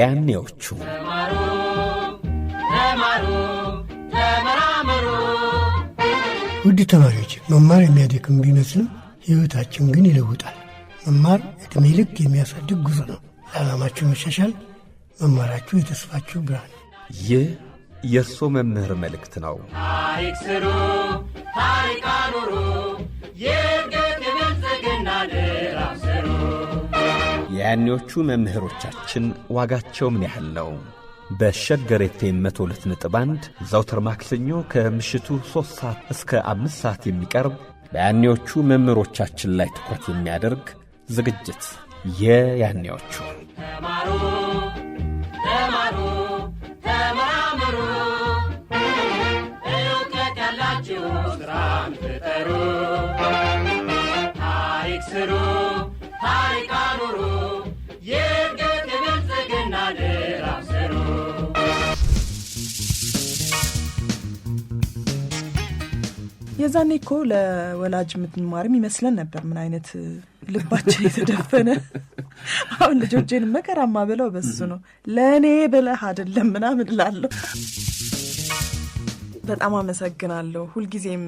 ያኔዎቹ ውድ ተማሪዎች መማር የሚያደክም ቢመስልም ሕይወታችን ግን ይለውጣል። መማር ዕድሜ ልክ የሚያሳድግ ጉዞ ነው። ለዓላማችሁ መሻሻል መማራችሁ የተስፋችሁ ብርሃን። ይህ የእርሶ መምህር መልእክት ነው። ታሪክ ስሩ፣ ታሪክ አኑሩ፣ የእድገት የብልጽግና ምዕራፍ ስሩ። ያኔዎቹ መምህሮቻችን ዋጋቸው ምን ያህል ነው? በሸገር ኤፍኤም 102.1 ዘውትር ማክሰኞ ከምሽቱ 3 ሰዓት እስከ 5 ሰዓት የሚቀርብ በያኔዎቹ መምህሮቻችን ላይ ትኩረት የሚያደርግ ዝግጅት የያኔዎቹ ተማሩ ተማሩ ተመራመሩ፣ እውቀት ያላችሁ ሥራን ፍጠሩ። ታሪክ ስሩ፣ ታሪክ አኑሩ፣ የእድገት የብልጽግና ምዕራፍ ስሩ። የዛኔ እኮ ለወላጅ ምንማርም ይመስለን ነበር። ምን አይነት ልባችን የተደፈነ። አሁን ልጆቼን መከራማ ብለው በሱ ነው ለእኔ ብለህ አይደለም ምናምን እላለሁ። በጣም አመሰግናለሁ። ሁልጊዜም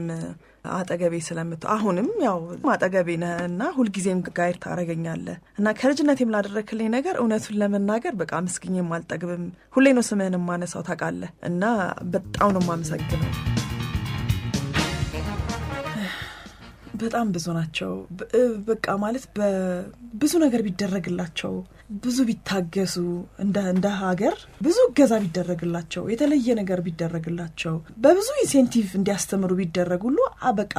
አጠገቤ ስለምት አሁንም ያው አጠገቤ ነህና ሁልጊዜም ጋይድ ታረጋኛለህ እና ከልጅነቴም ላደረክልኝ ነገር እውነቱን ለመናገር በቃ ምስግኜም አልጠግብም። ሁሌ ነው ስምህን ማነሳው ታውቃለህ። እና በጣም ነው የማመሰግነው። በጣም ብዙ ናቸው። በቃ ማለት ብዙ ነገር ቢደረግላቸው፣ ብዙ ቢታገሱ፣ እንደ ሀገር ብዙ እገዛ ቢደረግላቸው፣ የተለየ ነገር ቢደረግላቸው፣ በብዙ ኢንሴንቲቭ እንዲያስተምሩ ቢደረጉሉ በቃ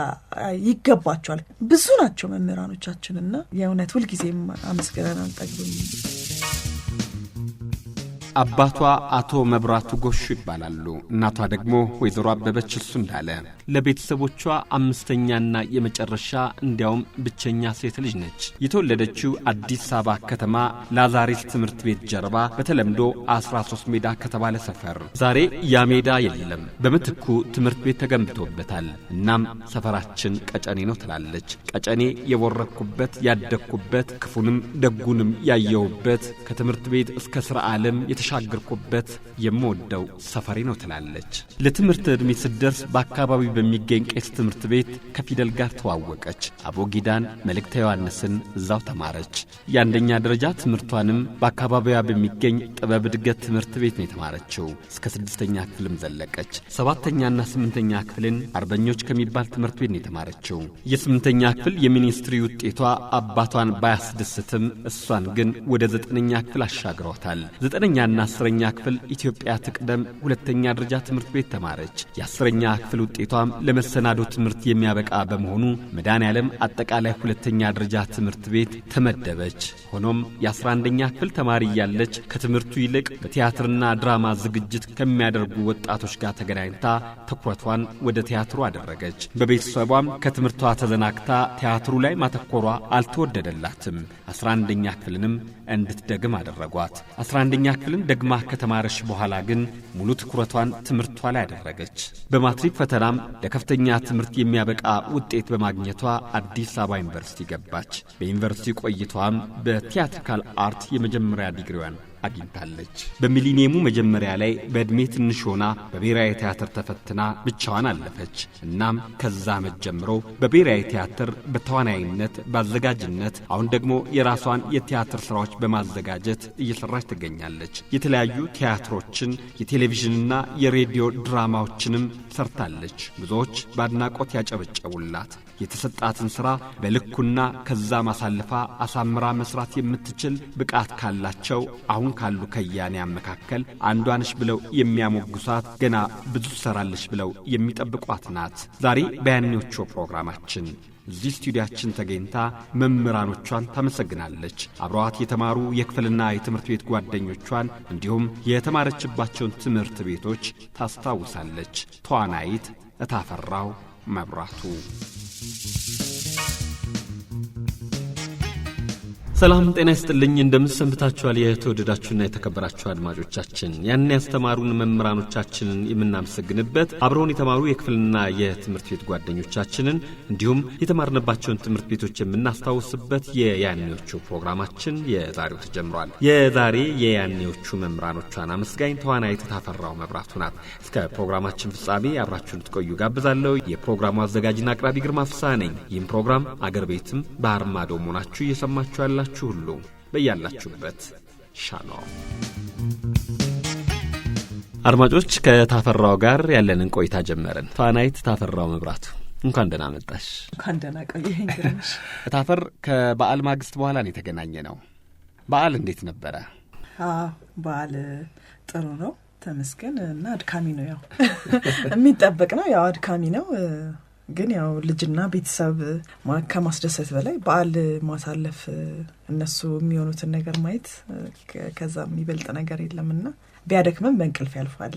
ይገባቸዋል። ብዙ ናቸው መምህራኖቻችንና የእውነት ሁልጊዜም አመስግነን አንጠግብም። አባቷ አቶ መብራቱ ጎሽ ይባላሉ። እናቷ ደግሞ ወይዘሮ አበበች እሱ እንዳለ ለቤተሰቦቿ አምስተኛና የመጨረሻ እንዲያውም ብቸኛ ሴት ልጅ ነች። የተወለደችው አዲስ አበባ ከተማ ላዛሪስ ትምህርት ቤት ጀርባ በተለምዶ 13 ሜዳ ከተባለ ሰፈር። ዛሬ ያ ሜዳ የለም፣ በምትኩ ትምህርት ቤት ተገንብቶበታል። እናም ሰፈራችን ቀጨኔ ነው ትላለች። ቀጨኔ የቦረኩበት ያደግኩበት፣ ክፉንም ደጉንም ያየውበት፣ ከትምህርት ቤት እስከ ሥራ ዓለም የተሻገርኩበት የምወደው ሰፈሬ ነው ትላለች። ለትምህርት ዕድሜ ስትደርስ በአካባቢው በሚገኝ ቄስ ትምህርት ቤት ከፊደል ጋር ተዋወቀች። አቦጊዳን መልእክተ ዮሐንስን እዛው ተማረች። የአንደኛ ደረጃ ትምህርቷንም በአካባቢዋ በሚገኝ ጥበብ ዕድገት ትምህርት ቤት ነው የተማረችው። እስከ 6ኛ ክፍልም ዘለቀች። 7ኛና 8ኛ ክፍልን አርበኞች ከሚባል ትምህርት ቤት ነው የተማረችው። የ8ኛ ክፍል የሚኒስትሪ ውጤቷ አባቷን ባያስደስትም እሷን ግን ወደ 9ኛ ክፍል አሻግሯታል። 9ኛና 10ኛ ክፍል ኢትዮጵያ ትቅደም 2ኛ ደረጃ ትምህርት ቤት ተማረች። የ10ኛ ክፍል ውጤቷም ለመሰናዶ ትምህርት የሚያበቃ በመሆኑ መድኃኔዓለም አጠቃላይ 2ኛ ደረጃ ትምህርት ቤት ተመደበች። ሆኖም የ11ኛ ክፍል ተማሪ ያለች ከትምህርቱ ይልቅ በቲያትርና ድራማ ዝግጅት ከሚያደርጉ ወጣቶች ጋር ተገናኝታ ትኩረቷን ወደ ቲያትሩ አደረገች። በቤተሰቧም ከትምህርቷ ተዘናግታ ቲያትሩ ላይ ማተኮሯ አልተወደደላትም። 11ኛ ክፍልንም እንድትደግም አደረጓት። 11ኛ ክፍልን ደግማ ከተማረች በኋላ ግን ሙሉ ትኩረቷን ትምህርቷ ላይ አደረገች። በማትሪክ ፈተናም ለከፍተኛ ትምህርት የሚያበቃ ውጤት በማግኘቷ አዲስ አበባ ዩኒቨርሲቲ ገባች። በዩኒቨርሲቲ ቆይቷም በቲያትሪካል አርት የመጀመሪያ ዲግሪዋን አግኝታለች። በሚሊኒየሙ መጀመሪያ ላይ በእድሜ ትንሽ ሆና በብሔራዊ ቲያትር ተፈትና ብቻዋን አለፈች። እናም ከዛ ዓመት ጀምሮ በብሔራዊ ቲያትር በተዋናይነት ባዘጋጅነት፣ አሁን ደግሞ የራሷን የቲያትር ስራዎች በማዘጋጀት እየሰራች ትገኛለች። የተለያዩ ቲያትሮችን፣ የቴሌቪዥንና የሬዲዮ ድራማዎችንም ሰርታለች። ብዙዎች በአድናቆት ያጨበጨቡላት የተሰጣትን ስራ በልኩና ከዛ ማሳለፋ አሳምራ መስራት የምትችል ብቃት ካላቸው አሁን ካሉ ከያኔያን መካከል አንዷ ነሽ ብለው የሚያሞግሷት፣ ገና ብዙ ሰራለች ብለው የሚጠብቋት ናት። ዛሬ በያኔዎቹ ፕሮግራማችን እዚህ ስቱዲያችን ተገኝታ መምህራኖቿን ታመሰግናለች። አብረዋት የተማሩ የክፍልና የትምህርት ቤት ጓደኞቿን እንዲሁም የተማረችባቸውን ትምህርት ቤቶች ታስታውሳለች። ተዋናይት እታፈራው መብራቱ ሰላም ጤና ይስጥልኝ እንደምሰንብታችኋል የተወደዳችሁና የተከበራችሁ አድማጮቻችን ያን ያስተማሩን መምህራኖቻችንን የምናመሰግንበት አብረውን የተማሩ የክፍልና የትምህርት ቤት ጓደኞቻችንን እንዲሁም የተማርነባቸውን ትምህርት ቤቶች የምናስታውስበት የያኔዎቹ ፕሮግራማችን የዛሬው ተጀምሯል። የዛሬ የያኔዎቹ መምህራኖቿን አመስጋኝ ተዋናይት ታፈራው መብራቱ ናት። እስከ ፕሮግራማችን ፍጻሜ አብራችሁን ትቆዩ ጋብዛለሁ። የፕሮግራሙ አዘጋጅና አቅራቢ ግርማ ፍስሐ ነኝ። ይህም ፕሮግራም አገር ቤትም ባህር ማዶ ሆናችሁ እየሰማችሁ ያላችሁ ሁሉ በያላችሁበት ሻሎም። አድማጮች ከታፈራው ጋር ያለንን ቆይታ ጀመርን። ተዋናይት ታፈራው መብራቱ እንኳን ደህና መጣሽ። እንኳን ደህና ቆየኸኝ ግርምሽ። ታፈር ከበዓል ማግስት በኋላ ነው የተገናኘነው። በዓል እንዴት ነበረ? በዓል ጥሩ ነው ተመስገን እና አድካሚ ነው። ያው የሚጠበቅ ነው። ያው አድካሚ ነው ግን ያው ልጅና ቤተሰብ ከማስደሰት በላይ በዓል ማሳለፍ እነሱ የሚሆኑትን ነገር ማየት ከዛ የሚበልጥ ነገር የለምና ቢያደክመን በእንቅልፍ ያልፋል።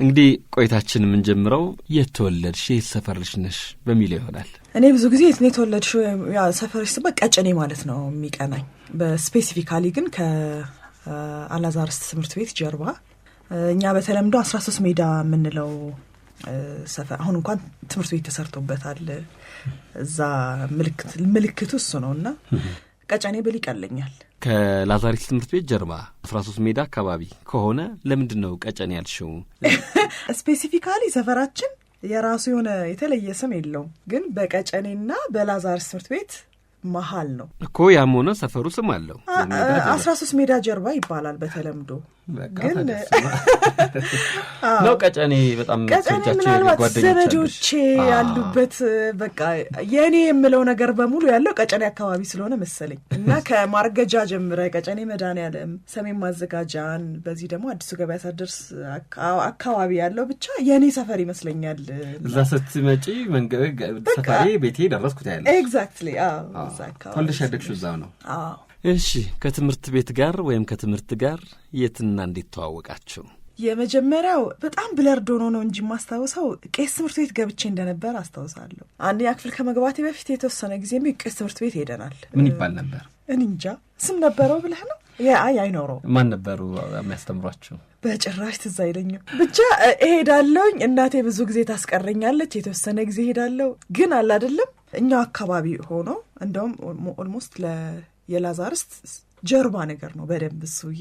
እንግዲህ ቆይታችን የምንጀምረው የተወለድሽ ሰፈርሽ ነሽ በሚለው ይሆናል። እኔ ብዙ ጊዜ የት ነው የተወለድሽው ያ ሰፈርሽ ስባ ቀጨኔ ማለት ነው የሚቀናኝ። በስፔሲፊካሊ ግን ከአላዛርስ ትምህርት ቤት ጀርባ እኛ በተለምዶ 13 ሜዳ የምንለው ሰፈር አሁን እንኳን ትምህርት ቤት ተሰርቶበታል። እዛ ምልክቱ እሱ ነውና ቀጨኔ ብል ይቀለኛል። ከላዛሪስ ትምህርት ቤት ጀርባ 13 ሜዳ አካባቢ ከሆነ ለምንድነው ቀጨኔ ያልሽው? ስፔሲፊካሊ ሰፈራችን የራሱ የሆነ የተለየ ስም የለውም፣ ግን በቀጨኔና በላዛሪስ ትምህርት ቤት መሃል ነው እኮ። ያም ሆነ ሰፈሩ ስም አለው። 13 ሜዳ ጀርባ ይባላል በተለምዶ። ግን ነው ቀጨኔ በጣም ከጃቸው ጓደኞቼ ያሉበት በቃ የኔ የምለው ነገር በሙሉ ያለው ቀጨኔ አካባቢ ስለሆነ መሰለኝ እና ከማርገጃ ጀምረ ቀጨኔ መድኃኔዓለም፣ ሰሜን ማዘጋጃን፣ በዚህ ደግሞ አዲሱ ገበያ ሳደርስ አካባቢ ያለው ብቻ የኔ ሰፈር ይመስለኛል። እዛ ስትመጪ መንገድ ሰፈሬ ቤቴ ደረስኩት ያለ ኤግዛክትሊ እዛ አካባቢ ተወልደሽ ያደግሽው እዛው ነው? እሺ ከትምህርት ቤት ጋር ወይም ከትምህርት ጋር የትና እንዴት ተዋወቃችሁ? የመጀመሪያው በጣም ብለርዶ ነው እንጂ ማስታወሰው ቄስ ትምህርት ቤት ገብቼ እንደነበር አስታውሳለሁ። አንደኛ ክፍል ከመግባቴ በፊት የተወሰነ ጊዜ ቄስ ትምህርት ቤት ሄደናል። ምን ይባል ነበር? እንጃ ስም ነበረው ብለህ ነው? አይኖረው። ማን ነበሩ የሚያስተምሯቸው? በጭራሽ ትዝ አይለኝም። ብቻ እሄዳለሁኝ። እናቴ ብዙ ጊዜ ታስቀረኛለች። የተወሰነ ጊዜ ሄዳለሁ። ግን አለ አይደለም እኛው አካባቢ ሆኖ እንደውም ኦልሞስት የላዛርስ ጀርባ ነገር ነው በደንብ እሱዬ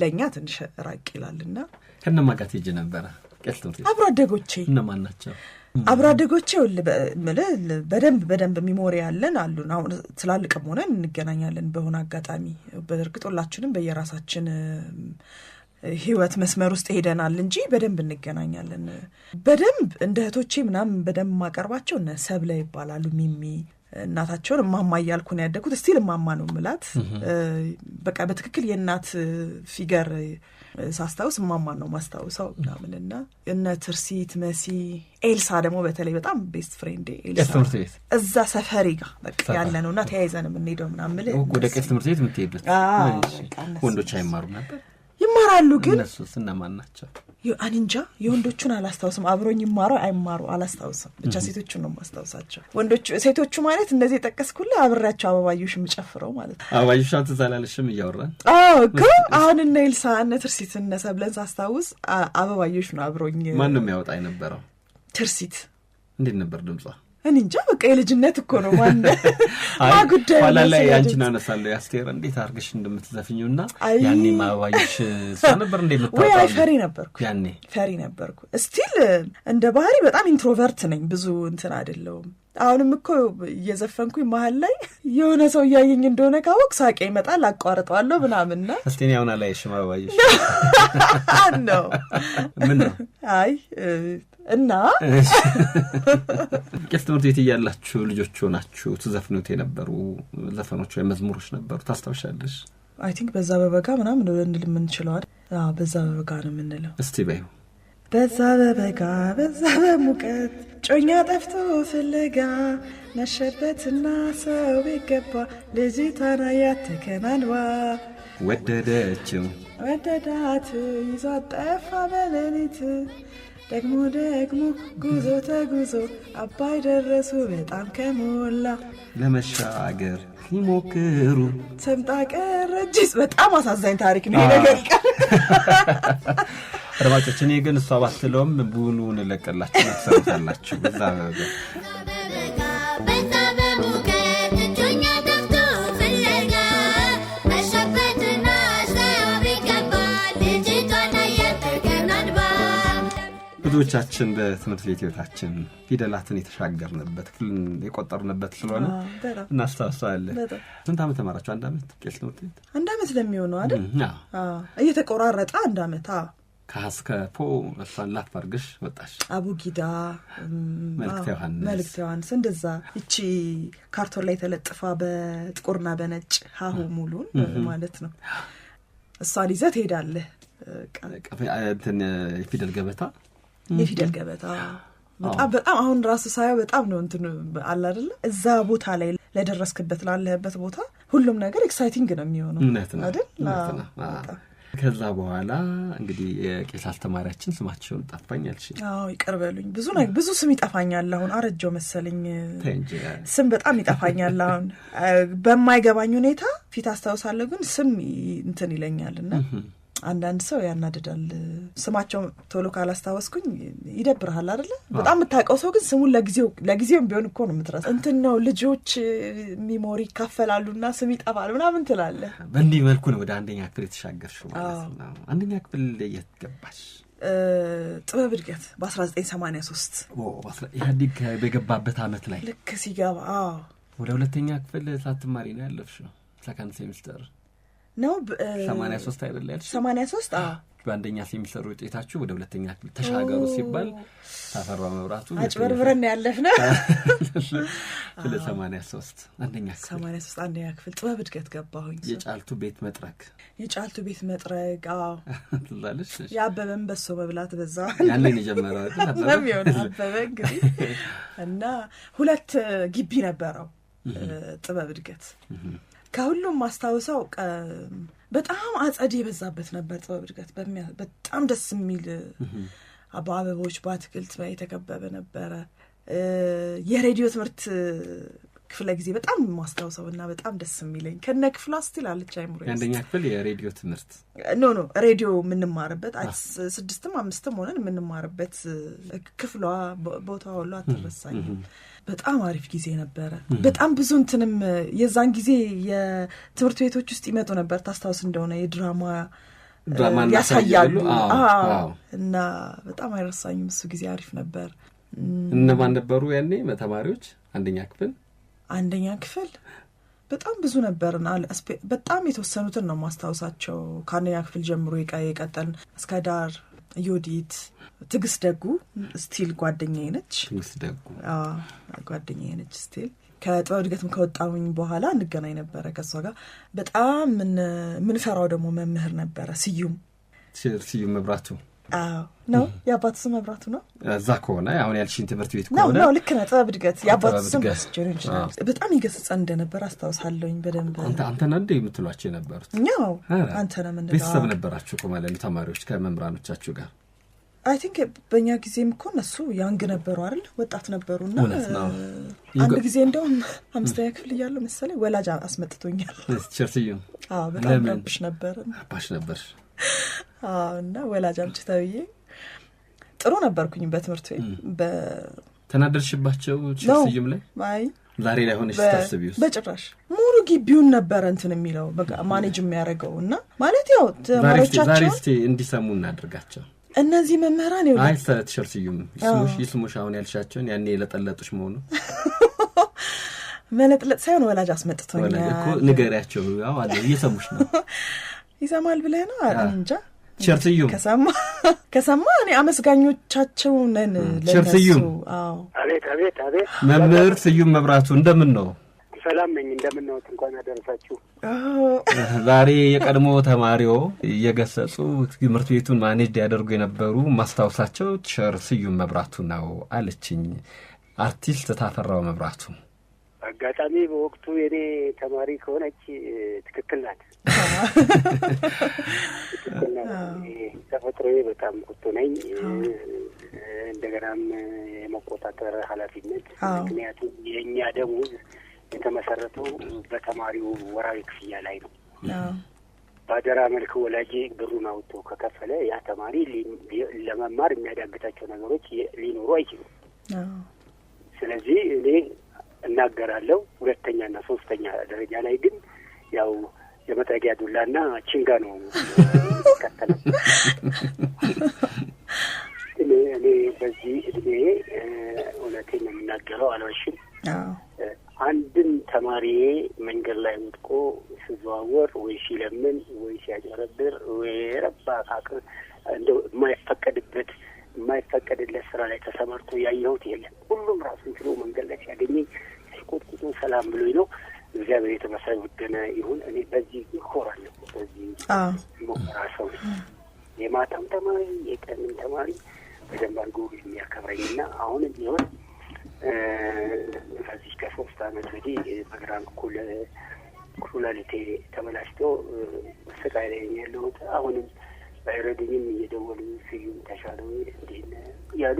ለኛ ትንሽ ራቅ ይላልና ከነማጋት ሄጄ ነበር። አብሮ አደጎቼ እነማን ናቸው? አብሮ አደጎቼ በደንብ ሚሞሪ ያለን አሉን። አሁን ትላልቅም ሆነን እንገናኛለን በሆነ አጋጣሚ። በእርግጥ ሁላችንም በየራሳችን ህይወት መስመር ውስጥ ሄደናል እንጂ በደንብ እንገናኛለን። በደንብ እንደ እህቶቼ ምናምን በደንብ ማቀርባቸው እነ ሰብለ ይባላሉ። ሚሚ እናታቸውን እማማ እያልኩ ነው ያደግኩት። እስቲል እማማ ነው ምላት። በቃ በትክክል የእናት ፊገር ሳስታውስ እማማ ነው ማስታውሰው ምናምንና እነ ትርሲት፣ መሲ፣ ኤልሳ ደግሞ በተለይ በጣም ቤስት ፍሬንድ ኤልሳ እዛ ሰፈሪ ጋር በቃ ያለ ነውና ተያይዘን የምንሄደው ምናምን ወደ ቄስ ትምህርት ቤት የምትሄዱት ወንዶች አይማሩ ነበር? ይማራሉ። ግን እነሱስ እነማን ናቸው? አንንጃ የወንዶቹን አላስታውስም። አብሮኝ ይማሩ አይማሩ አላስታውስም። ብቻ ሴቶቹን ነው ማስታውሳቸው። ሴቶቹ ማለት እንደዚህ የጠቀስኩልህ አብሬያቸው አበባዮሽ የምጨፍረው ማለት ነው። አበባዮሽ ተዛላለሽም እያወራን እኮ አሁን እነ ኤልሳ እነ ትርሲት እነ ሰብለን ሳስታውስ አበባዮሽ ነው አብሮኝ። ማን ነው የሚያወጣ የነበረው? ትርሲት። እንዴት ነበር ድምጿ? እንጃ በቃ የልጅነት እኮ ነው ማን ጉዳይ ኋላ ላይ አንቺን አነሳለሁ አስቴር እንዴት አርገሽ እንደምትዘፍኙና ያኔ ማባይሽ ነበር እንደምታውቀው። ወይ ፈሪ ነበርኩ። ስቲል እንደ ባህሪ በጣም ኢንትሮቨርት ነኝ። ብዙ እንትን አይደለሁም። አሁንም እኮ እየዘፈንኩኝ መሀል ላይ የሆነ ሰው እያየኝ እንደሆነ ካወቅ ሳቄ ይመጣል፣ አቋርጠዋለሁ ምናምንና እስቲን ያውና ላይ ሽማባይሽ ነው ምን ነው እና ቄስ ትምህርት ቤት እያላችሁ ልጆች ሆናችሁ ትዘፍኑት የነበሩ ዘፈኖች ወይ መዝሙሮች ነበሩ ታስታውሻለሽ? አይ ቲንክ በዛ በበጋ ምናምን እንል የምንችለው አይደል? በዛ በበጋ ነው የምንለው። እስቲ በይው። በዛ በበጋ በዛ በሙቀት ጮኛ ጠፍቶ ፍለጋ ነሸበትና ሰው ቢገባ ልጅቷን አያት ተከናንባ ወደደችው ወደዳት ይዟት ጠፋ በሌሊት ደግሞ ጉዞ ተጉዞ አባይ ደረሱ በጣም ከሞላ ለመሻገር ይሞክሩ ሰምጣ ቀረችስ። በጣም አሳዛኝ ታሪክ ነው ይሄ ነገር። አድማጮች እኔ ግን እሷ ባትለውም ቡኑን ለቀላችሁ መሰረታላችሁ እዛ ብዙዎቻችን በትምህርት ቤት ህይወታችን ፊደላትን የተሻገርንበት የቆጠርንበት ስለሆነ እናስታውሳለን። ስንት ዓመት ተማራችሁ? አንድ ዓመት ቄስ ትምህርት ቤት አንድ ዓመት ለሚሆነው አይደል? እየተቆራረጠ አንድ ዓመት ከሀስከፖ እሷን ላፍ አድርገሽ ወጣሽ። አቡጊዳ መልእክተ ዮሐንስ እንደዛ እቺ ካርቶን ላይ ተለጥፋ በጥቁርና በነጭ ሀሁ ሙሉን ማለት ነው። እሷን ይዘህ ትሄዳለህ። የፊደል ገበታ በጣም አሁን ራሱ ሳየው በጣም ነው እንትን አለ አይደል? እዛ ቦታ ላይ ለደረስክበት ላለህበት ቦታ ሁሉም ነገር ኤክሳይቲንግ ነው የሚሆነው አይደል? ከዛ በኋላ እንግዲህ የቄስ አስተማሪያችን ስማቸውን ጠፋኛል። ይቀርበሉኝ ብዙ ስም ይጠፋኛል። አሁን አረጀው መሰለኝ ስም በጣም ይጠፋኛል። አሁን በማይገባኝ ሁኔታ ፊት አስታውሳለሁ፣ ግን ስም እንትን ይለኛልና አንዳንድ ሰው ያናድዳል። ስማቸው ቶሎ ካላስታወስኩኝ ይደብርሃል አይደለ? በጣም የምታውቀው ሰው ግን ስሙን ለጊዜውም ቢሆን እኮ ነው የምትረሳ። እንትን ነው ልጆች ሚሞሪ ይካፈላሉና ስም ይጠፋል ምናምን ትላለህ። በእንዲህ መልኩ ነው ወደ አንደኛ ክፍል የተሻገርሽው ማለት ነው። አንደኛ ክፍል የት ገባሽ? ጥበብ እድገት በ1983 ኢህአዴግ በገባበት ዓመት ላይ ልክ ሲገባ ወደ ሁለተኛ ክፍል ሳትማሪ ነው ያለፍሽው? ሰከንድ ሴሚስተር ነው 83 አይደል ያልሽ? 83 በአንደኛ ሴሚስተር ውጤታችሁ ወደ ሁለተኛ ክፍል ተሻገሩ ሲባል ታፈራ መብራቱ አጭበርብረን ያለፍነው ስለ 83 አንደኛ ክፍል 83 አንደኛ ክፍል ጥበብ እድገት ገባሁኝ። የጫልቱ ቤት መጥረግ ትላለሽ። ያበበን በሶ መብላት በዛ ያንን የጀመረው አበበ እንግዲህ እና ሁለት ግቢ ነበረው ጥበብ እድገት። ከሁሉም ማስታወሰው በጣም አጸድ የበዛበት ነበር ጥበብ እድገት። በጣም ደስ የሚል አበቦች በአትክልት የተከበበ ነበረ። የሬዲዮ ትምህርት ክፍለ ጊዜ በጣም ማስታወሰውና በጣም ደስ የሚለኝ ከነ ክፍሏ ስቲል አለች አይምሮ። አንደኛ ክፍል የሬዲዮ ትምህርት ኖ ሬዲዮ የምንማርበት 6ም 5ም ሆነን የምንማርበት ክፍሏ ቦታው ሁሉ አትረሳኝም። በጣም አሪፍ ጊዜ ነበረ። በጣም ብዙ እንትንም የዛን ጊዜ የትምህርት ቤቶች ውስጥ ይመጡ ነበር። ታስታውስ እንደሆነ የድራማ ያሳያሉ እና በጣም አይረሳኝም እሱ ጊዜ አሪፍ ነበር። እነማን ነበሩ ያኔ ተማሪዎች አንደኛ ክፍል? በጣም ብዙ ነበርና በጣም የተወሰኑትን ነው ማስታወሳቸው። ከአንደኛ ክፍል ጀምሮ የቀጠልን እስከ ዳር ዮዲት ትግስት ደጉ ስቲል ጓደኛዬ ነች። ጓደኛዬ ነች ስቲል። ከጥበብ እድገትም ከወጣሁኝ በኋላ እንገናኝ ነበረ ከሷ ጋር። በጣም ምን ፈራው ደግሞ መምህር ነበረ ስዩም መብራቱ ነው። የአባቱ ስም መብራቱ ነው። እዛ ከሆነ አሁን ያልሽኝ ትምህርት ቤት ከሆነ ነው ልክ ነው። ጥበብ እድገት የአባቱ ስም መስጀር ይችላል። በጣም ይገስጸን እንደነበር አስታውሳለሁኝ በደንብ። አንተ ነህ እንደ የምትሏቸው የነበሩት? ነው አንተ ነህ ምን ቤተሰብ ነበራችሁ እኮ ማለት ነው ተማሪዎች ከመምህራኖቻችሁ ጋር? አይ ቲንክ በእኛ ጊዜም እኮ እነሱ ያንግ ነበሩ አይደል? ወጣት ነበሩና አንድ ጊዜ እንደውም 5ኛ ክፍል እያለሁ መሰለኝ ወላጅ አስመጥቶኛል። ቸርስዩ በጣም ረብሽ ነበር። አባሽ ነበር እና ወላጅ አምጪ ተብዬ ጥሩ ነበርኩኝ በትምህርት ቤት። ተናደርሽባቸው ቸርስዩም ላይ? አይ ዛሬ ላይ ሆነሽ ታስቢውስ? በጭራሽ ሙሉ ግቢውን ነበር እንትን የሚለው በቃ ማኔጅ የሚያደርገው እና ማለት ያው ተማሪዎቻቸው ዛሬ እስቲ እንዲሰሙ እናድርጋቸው። እነዚህ መምህራን ይወጣ አይ ቸርስዩም ይስሙሽ አሁን ያልሻቸውን ያኔ ለጠለጡሽ መሆኑ መለጥለጥ ሳይሆን ወላጅ አስመጥቶኛል እኮ ንገሪያቸው። ያው አለ እየሰሙሽ ነው። ይሰማል ብለህ ነው? እንጃ ቸርስዩም ከሰማ እኔ አመስጋኞቻቸው ነን ለነሱ። ቸርስዩም አቤት መምህር ስዩም መብራቱ እንደምን ነው? ሰላም ነኝ። እንደምን ነው? እንኳን አደረሳችሁ። ዛሬ የቀድሞ ተማሪው እየገሰጹ ትምህርት ቤቱን ማኔጅ ያደርጉ የነበሩ ማስታወሳቸው ቸርስዩም መብራቱ ነው አለችኝ አርቲስት ታፈራው መብራቱ። አጋጣሚ በወቅቱ የኔ ተማሪ ከሆነች ትክክል ናት። ተፈጥሮዬ በጣም ቁጡ ነኝ። እንደገናም የመቆጣጠር ኃላፊነት ምክንያቱም የኛ ደሞዝ የተመሰረተው በተማሪው ወራዊ ክፍያ ላይ ነው። ባደራ መልክ ወላጅ ብሩን አውጥቶ ከከፈለ ያ ተማሪ ለመማር የሚያዳግታቸው ነገሮች ሊኖሩ አይችሉም። ስለዚህ እኔ እናገራለሁ። ሁለተኛና ሶስተኛ ደረጃ ላይ ግን ያው የመጠጊያ ዱላና ችንጋ ነው ከተለ እኔ በዚህ እድሜ እውነቴን ነው የምናገረው፣ አልዋሽም። አንድን ተማሪ መንገድ ላይ ወድቆ ሲዘዋወር ወይ ሲለምን ወይ ሲያጭበረብር ወይ ረባ ካቅር እንደው የማይፈቀድለት ስራ ላይ ተሰማርቶ ያየሁት የለም። ሁሉም ራሱን ችሎ መንገድ ላይ ሲያገኘኝ ሲቆጥቁጡ ሰላም ብሎኝ ነው። እግዚአብሔር የተመሰገነ ይሁን። እኔ በዚህ እኮራለሁ። በዚህ ሞራ ሰው የማታም ተማሪ የቀንም ተማሪ በደንብ አድርጎ የሚያከብረኝና አሁንም ቢሆን ከዚህ ከ3 ዓመት ወዲህ በግራ በኩል ኩላሊቴ ተበላሽቶ ስቃይ ላይ ያለሁት አሁንም ባይረዱኝም እየደወሉ ስዩም ተሻለው እንዴት ያሉ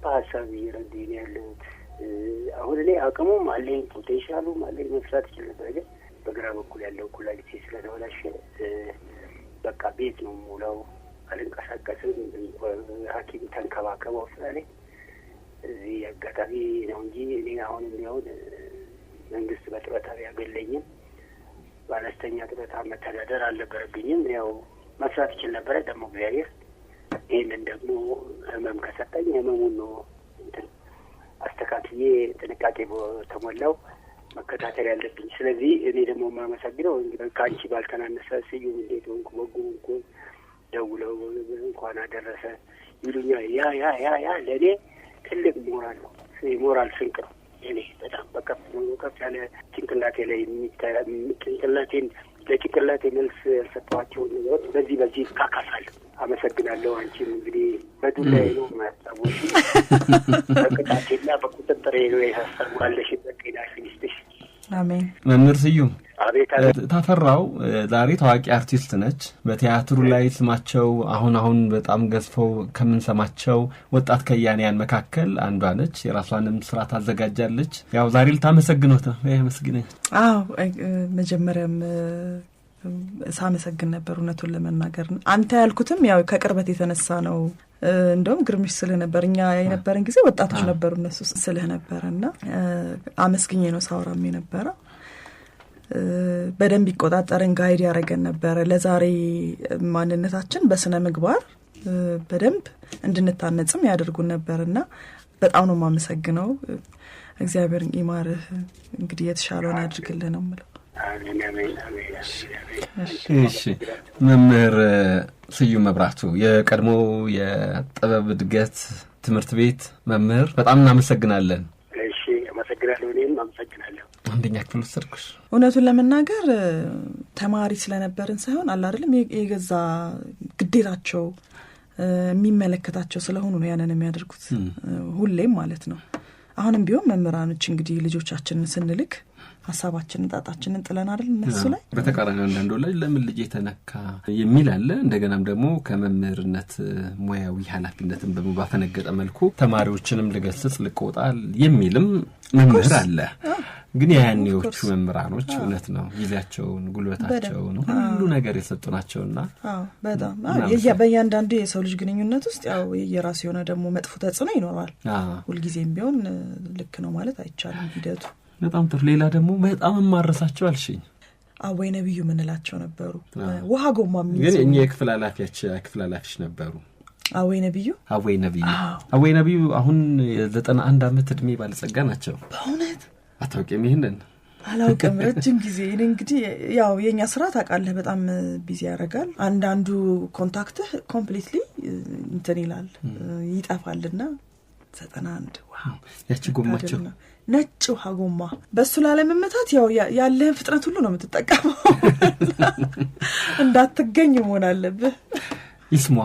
በሀሳብ እየረዱኝ ያለሁት። አሁን እኔ አቅሙም አለኝ ፖቴንሻሉም አለኝ መስራት ይችላል። ግን በግራ በኩል ያለው ኩላሊቴ ስለተበላሸ በቃ ቤት ነው ሙላው፣ አልንቀሳቀስም። ሐኪም ተንከባከበው ስላለኝ እዚህ አጋጣሚ ነው እንጂ እኔ አሁን ቢሆን መንግስት በጥረታ ያገለኝም በአነስተኛ ጥረታ መተዳደር አልነበረብኝም። ያው መስራት ይችል ነበረ። ደግሞ እግዚአብሔር ይህንን ደግሞ ህመም ከሰጠኝ ህመሙን ነው አስተካክዬ ጥንቃቄ በተሞላው መከታተል ያለብኝ። ስለዚህ እኔ ደግሞ የማመሰግነው ከአንቺ ባልተናነሰ ስዩም እንዴት ሆንኩ በጎ ደውለው እንኳን አደረሰ ይሉኛል። ያ ለእኔ ትልቅ ሞራል ነው፣ ሞራል ስንቅ ነው። እኔ በጣም በከፍ ያለ ጭንቅላቴ ላይ ለጭንቅላቴ መልስ ያልሰጠኋቸውን ነገሮች በዚህ ይካካሳል። አመሰግናለሁ። አንቺም እንግዲህ በዱላዬ ነው ማያስታወሽ በቅጣቴና በቁጥጥሬ ነው ያሳሰባለሽ። በጤና ሚኒስትር አሜን። መምህር ስዩም አቤት። ታፈራው ዛሬ ታዋቂ አርቲስት ነች። በቲያትሩ ላይ ስማቸው አሁን በጣም ገዝፈው ከምንሰማቸው ወጣት ከያንያን መካከል አንዷ ነች። የራሷንም ስራ ታዘጋጃለች። ያው ዛሬ ልታመሰግኖት ነው። ያመስግነኝ። መጀመሪያም ሳመሰግን ነበር እውነቱን ለመናገር። አንተ ያልኩትም ያው ከቅርበት የተነሳ ነው። እንደውም ግርምሽ ስለነበር እኛ የነበረን ጊዜ ወጣቶች ነበሩ እነሱ ስለነበረና አመስግኜ ነው ሳወራም የነበረው። በደንብ ይቆጣጠረን ጋይድ ያደረገን ነበር። ለዛሬ ማንነታችን በስነ ምግባር በደንብ እንድንታነጽም ያደርጉን ነበርና በጣም ነው የማመሰግነው። እግዚአብሔር ይማርህ። እንግዲህ የተሻለውን ያድርግልህ ነው የምለው። እሺ መምህር ስዩም መብራቱ የቀድሞ የጥበብ እድገት ትምህርት ቤት መምህር፣ በጣም እናመሰግናለን። እሺ አመሰግናለሁ። እኔም አመሰግናለሁ። አንደኛ ክፍል ወሰድኩሽ። እውነቱን ለመናገር ተማሪ ስለነበርን ሳይሆን አለ አይደለም የገዛ ግዴታቸው የሚመለከታቸው ስለሆኑ ነው ያንን የሚያደርጉት ሁሌም ማለት ነው። አሁንም ቢሆን መምህራኖች እንግዲህ ልጆቻችንን ስንልክ ሀሳባችንን ጣጣችንን ጥለን አይደል እነሱ ላይ በተቃራኒ አንዳንዱ ላይ ለምን ልጅ የተነካ የሚል አለ። እንደገናም ደግሞ ከመምህርነት ሙያዊ ኃላፊነትን በመባፈነገጠ መልኩ ተማሪዎችንም ልገስጽ ልቆጣል የሚልም መምህር አለ። ግን ያኔዎቹ መምህራኖች እውነት ነው ጊዜያቸውን ጉልበታቸውን ሁሉ ነገር የሰጡናቸውና በጣም በእያንዳንዱ የሰው ልጅ ግንኙነት ውስጥ ያው የራሱ የሆነ ደግሞ መጥፎ ተጽዕኖ ይኖራል። ሁልጊዜም ቢሆን ልክ ነው ማለት አይቻልም ሂደቱ። በጣም ጥሩ። ሌላ ደግሞ በጣም ማረሳቸው አልሽኝ አወይ ነብዩ ምንላቸው ነበሩ። ውሃ ጎማ ምን ግን እኛ የክፍል ኃላፊዎች ነበሩ። አወይ ነብዩ አሁን 91 ዓመት እድሜ ባለጸጋ ናቸው። በእውነት አታውቂም? ይሄንን አላውቅም። ረጅም ጊዜ እንግዲህ ያው የኛ ስራ ታውቃለህ በጣም ቢዚ ያደርጋል። አንዳንዱ ኮንታክትህ ኮምፕሊትሊ እንትን ይላል ይጠፋልና 91 ዋው ያቺ ጎማቸው ነጭ ውሃ ጎማ በሱ ላለመመታት ያው ያለህ ፍጥነት ሁሉ ነው የምትጠቀመው እንዳትገኝ መሆን አለብህ። ይስማ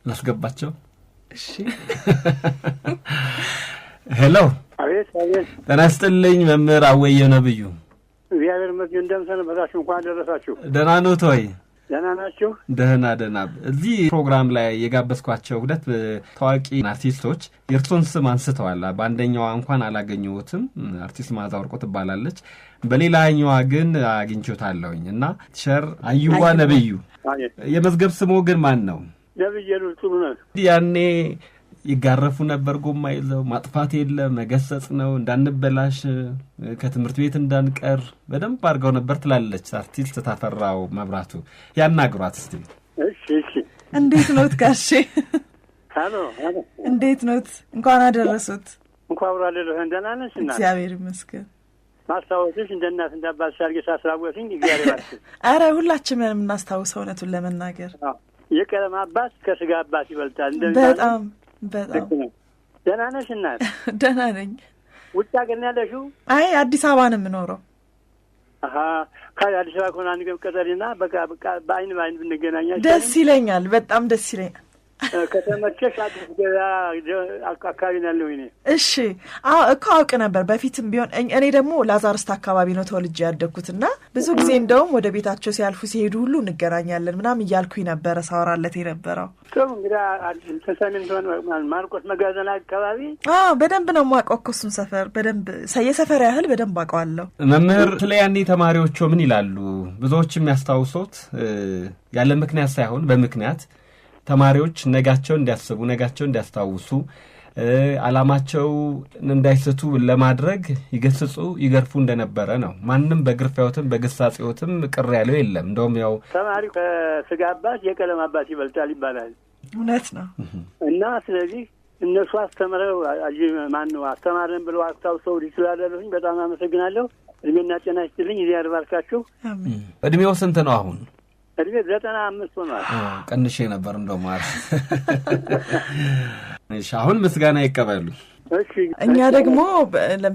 ላስገባቸው። እሺ ሄሎ። አቤት። ጤና ይስጥልኝ መምህር አወየ ነብዩ። እግዚአብሔር ይመስገን። እንደምን ሰነበታችሁ? እንኳን ደረሳችሁ። ደህና ነዎት ወይ? ደህና ናችሁ? ደህና። እዚህ ፕሮግራም ላይ የጋበዝኳቸው ሁለት ታዋቂ አርቲስቶች የእርሶን ስም አንስተዋል። በአንደኛዋ እንኳን አላገኘሁትም፣ አርቲስት መዓዛ ወርቁ ትባላለች። በሌላኛዋ ግን አግኝቼታለሁኝ እና ቲቸር አዩዋ ነብዩ። የመዝገብ ስሙ ግን ማን ነው? ነብዩ ጥሩ ነው። ያኔ ይጋረፉ ነበር፣ ጎማ ይዘው ማጥፋት የለ መገሰጽ ነው፣ እንዳንበላሽ ከትምህርት ቤት እንዳንቀር በደንብ አድርገው ነበር ትላለች አርቲስት ታፈራው መብራቱ። ያናግሯት እስቲ። እሺ። እንዴት ኖት ጋሼ? ሃሎ። እንዴት ኖት? እንኳን አደረሱት። እንኳን አብሮ አደረሰን። ደህና ነሽ? እና እግዚአብሔር ይመስገን። ማስታወስሽ እንደ እናት እንዳባት ሻርጌሽ አስራወስኝ። እግዚአብሔር ይመስገን። አረ ሁላችንም የምናስታውሰው እውነቱን ለመናገር የቀለም አባት ከስጋ አባት ይበልጣል። በጣም ደህና ነሽ? እናት ደህና ነኝ። ውጭ ሀገር ነው ያለሽው? አይ አዲስ አበባ ነው የምኖረው። ከአዲስ አበባ ከሆነ አንድ ቀን ቀጠሪና በቃ በአይን ብንገናኛ ደስ ይለኛል። በጣም ደስ ይለኛል። ከተመቸሽ አዲስ ገበያ አካባቢ ነው ያለው። እኔ እሺ እኮ አውቅ ነበር በፊትም ቢሆን። እኔ ደግሞ ላዛርስት አካባቢ ነው ተወልጄ ያደግኩትና ብዙ ጊዜ እንደውም ወደ ቤታቸው ሲያልፉ ሲሄዱ ሁሉ እንገናኛለን ምናምን እያልኩኝ ነበረ ሳወራለት የነበረው። ጥሩ እንግዲህ ተሰሚን ሆነ ማርቆስ መጋዘን አካባቢ በደንብ ነው የማውቀው እኮ እሱን ሰፈር በደንብ የሰፈር ያህል በደንብ አውቀዋለሁ። መምህር ስለ ያኔ ተማሪዎቹ ምን ይላሉ? ብዙዎችም ያስታውሱት ያለ ምክንያት ሳይሆን በምክንያት ተማሪዎች ነጋቸው እንዲያስቡ ነጋቸው እንዲያስታውሱ ዓላማቸው እንዳይስቱ ለማድረግ ይገስጹ ይገርፉ እንደነበረ ነው። ማንም በግርፋዮትም በግሳጼዎትም ቅር ያለው የለም። እንደውም ያው ተማሪው ከስጋ አባት የቀለም አባት ይበልጣል ይባላል። እውነት ነው። እና ስለዚህ እነሱ አስተምረው ማነው አስተማረን ብለው አስታውሰው ይችላልልኝ። በጣም አመሰግናለሁ። እድሜና ጤና ይስጥልኝ። እግዚአብሔር ይባርካችሁ። አሜን። እድሜው ስንት ነው አሁን? እድሜ 95 ሆኗል። ቀንሼ ነበር እንደው ማለት። እሺ አሁን ምስጋና ይቀበሉ። እሺ እኛ ደግሞ